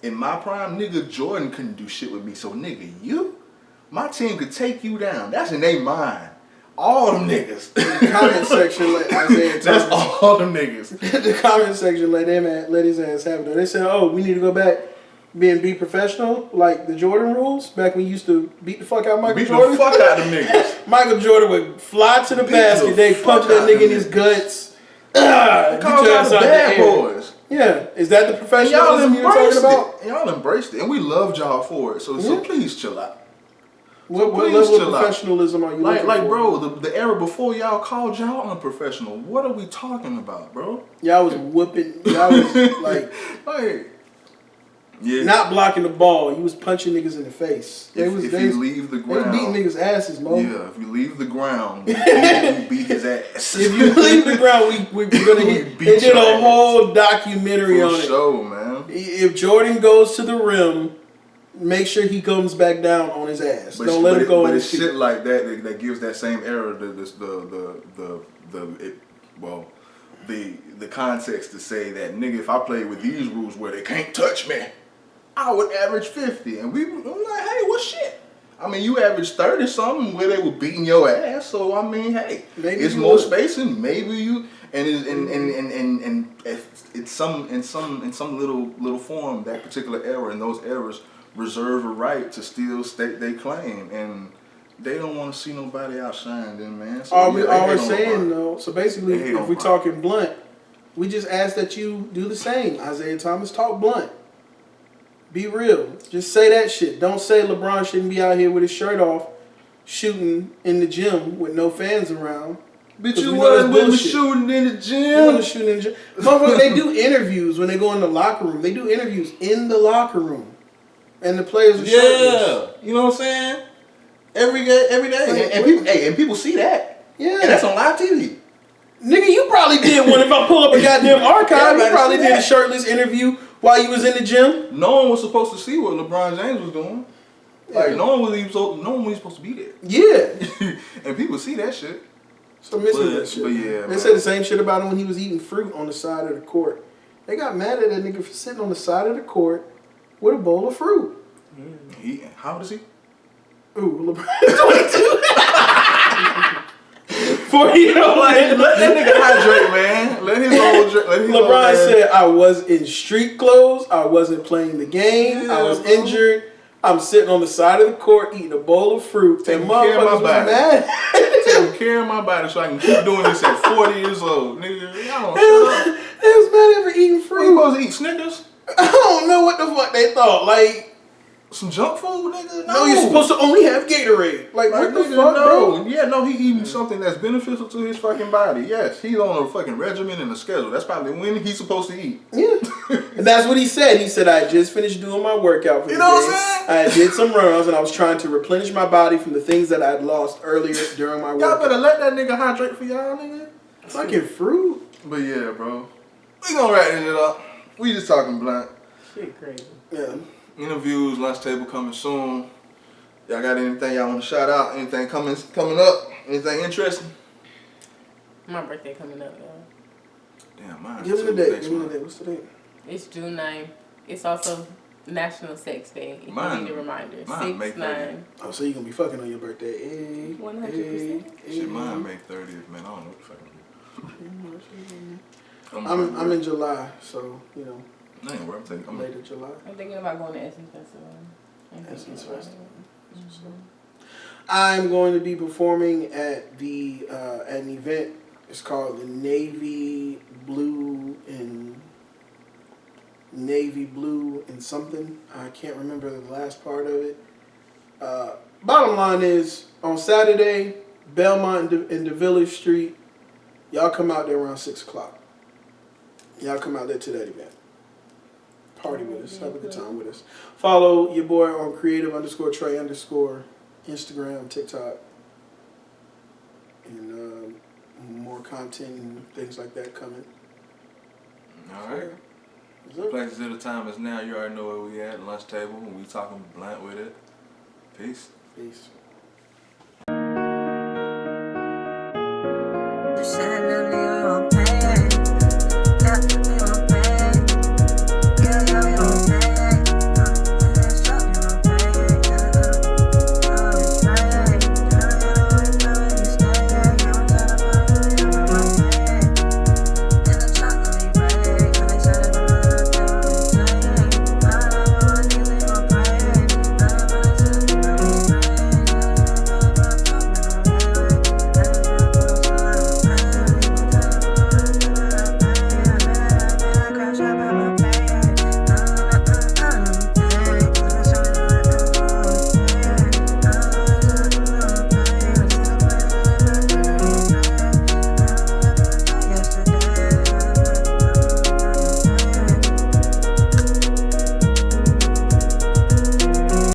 In my prime, nigga, Jordan couldn't do shit with me. So nigga, my team could take you down. That's in their mind. All them niggas. The comment section let Isiah Thomas. That's all them niggas. The comment section let his ass have it. They said, oh, we need to go back be professional, like the Jordan rules, back when you used to beat the fuck out of Michael Jordan. Beat the fuck out of them niggas. Michael Jordan would fly to the basket, they punch that nigga in his guts. Get your ass out bad boys. Yeah, is that the professionalism you're talking about? Y'all embraced it, and we loved y'all for it. So please chill out. What level of professionalism are you looking for? Bro, the era before y'all called y'all unprofessional. What are we talking about, bro? Y'all was whooping. Y'all was not blocking the ball. You was punching niggas in the face. If you leave the ground, they beating niggas' asses, Mo. Yeah, if you leave the ground, we beat his ass. If you leave the ground, we're gonna hit. They did a whole documentary on it. For sure, man. If Jordan goes to the rim, make sure he comes back down on his ass. Don't let him go on his feet. But it's shit like that gives that same era the context to say that, nigga, if I play with these rules where they can't touch me, I would average 50. And I'm like, hey, what shit? I mean, you average 30-something where they were beating your ass. So, I mean, hey, Maybe it's you more would. spacing. Maybe you, and it's some little form, that particular error and those errors reserve a right to still state their claim. And they don't want to see nobody outshine them, man. So, All we're saying, though, so basically, if we're talking blunt, we just ask that you do the same. Isaiah Thomas, talk blunt. Be real. Just say that shit. Don't say LeBron shouldn't be out here with his shirt off, shooting in the gym with no fans around. But you wasn't with me shooting in the gym. You wasn't shooting in the gym. Motherfucker, they do interviews when they go in the locker room. They do interviews in the locker room. And the players are shirtless. You know what I'm saying? Every day. And people see that. Yeah. And that's on live TV. Nigga, you probably did one. If I pull up a goddamn archive, you probably did a shirtless interview while you was in the gym. No one was supposed to see what LeBron James was doing. Like, no one was supposed to be there. Yeah. And people see that shit. So missing that shit. But yeah, they said the same shit about him when he was eating fruit on the side of the court. They got mad at that nigga for sitting on the side of the court with a bowl of fruit. How old is he? Ooh, LeBron 22. 40-year-old. Let that nigga hydrate, man. Let his old LeBron said, I was in street clothes. I wasn't playing the game. Yeah, I was injured. I'm sitting on the side of the court eating a bowl of fruit. Taking care of my body. Taking care of my body so I can keep doing this at 40 years old. Nigga, y'all shut up. They was mad ever eating fruit. What, you supposed to eat Snickers? I don't know what the fuck they thought. Like, some junk food, nigga? No, you're supposed to only have Gatorade. Like what the fuck, bro? Yeah, no, he eating something that's beneficial to his fucking body. Yes, he's on a fucking regimen and a schedule. That's probably when he's supposed to eat. Yeah. And that's what he said. He said, I just finished doing my workout for the day. What I'm saying? I did some runs and I was trying to replenish my body from the things that I'd lost earlier during my workout. Y'all better let that nigga hydrate for y'all, nigga. Fucking fruit. But yeah, bro. We gonna wrap this shit up. We just talking blunt. Shit crazy. Yeah. Interviews, lunch table coming soon. Y'all got anything y'all want to shout out? Anything coming up? Anything interesting? My birthday coming up, y'all. Damn, mine. Give me the date. Give me the date. What's the date? It's June 9th. It's also National Sex Day. If you need a reminder. 6/9. Oh, so you gonna be fucking on your birthday? Hey, 100%. Shit, mine May 30th, man. I don't know what the fuck I'm in July, so you know. I ain't worried. I'm later July. I'm thinking about going to Essence Festival. Essence Festival. I'm going to be performing at at an event. It's called the Navy Blue and something. I can't remember the last part of it. Bottom line is, on Saturday, Belmont and DeVille Street, y'all come out there around 6 o'clock. Y'all come out there to that event. Party with us. Have a good time with us. Follow your boy on creative_Trey_ Instagram, TikTok, and more content and things like that coming. All right. Places at a time is now. You already know where we at. Lunch table. We talking blunt with it. Peace. Peace. The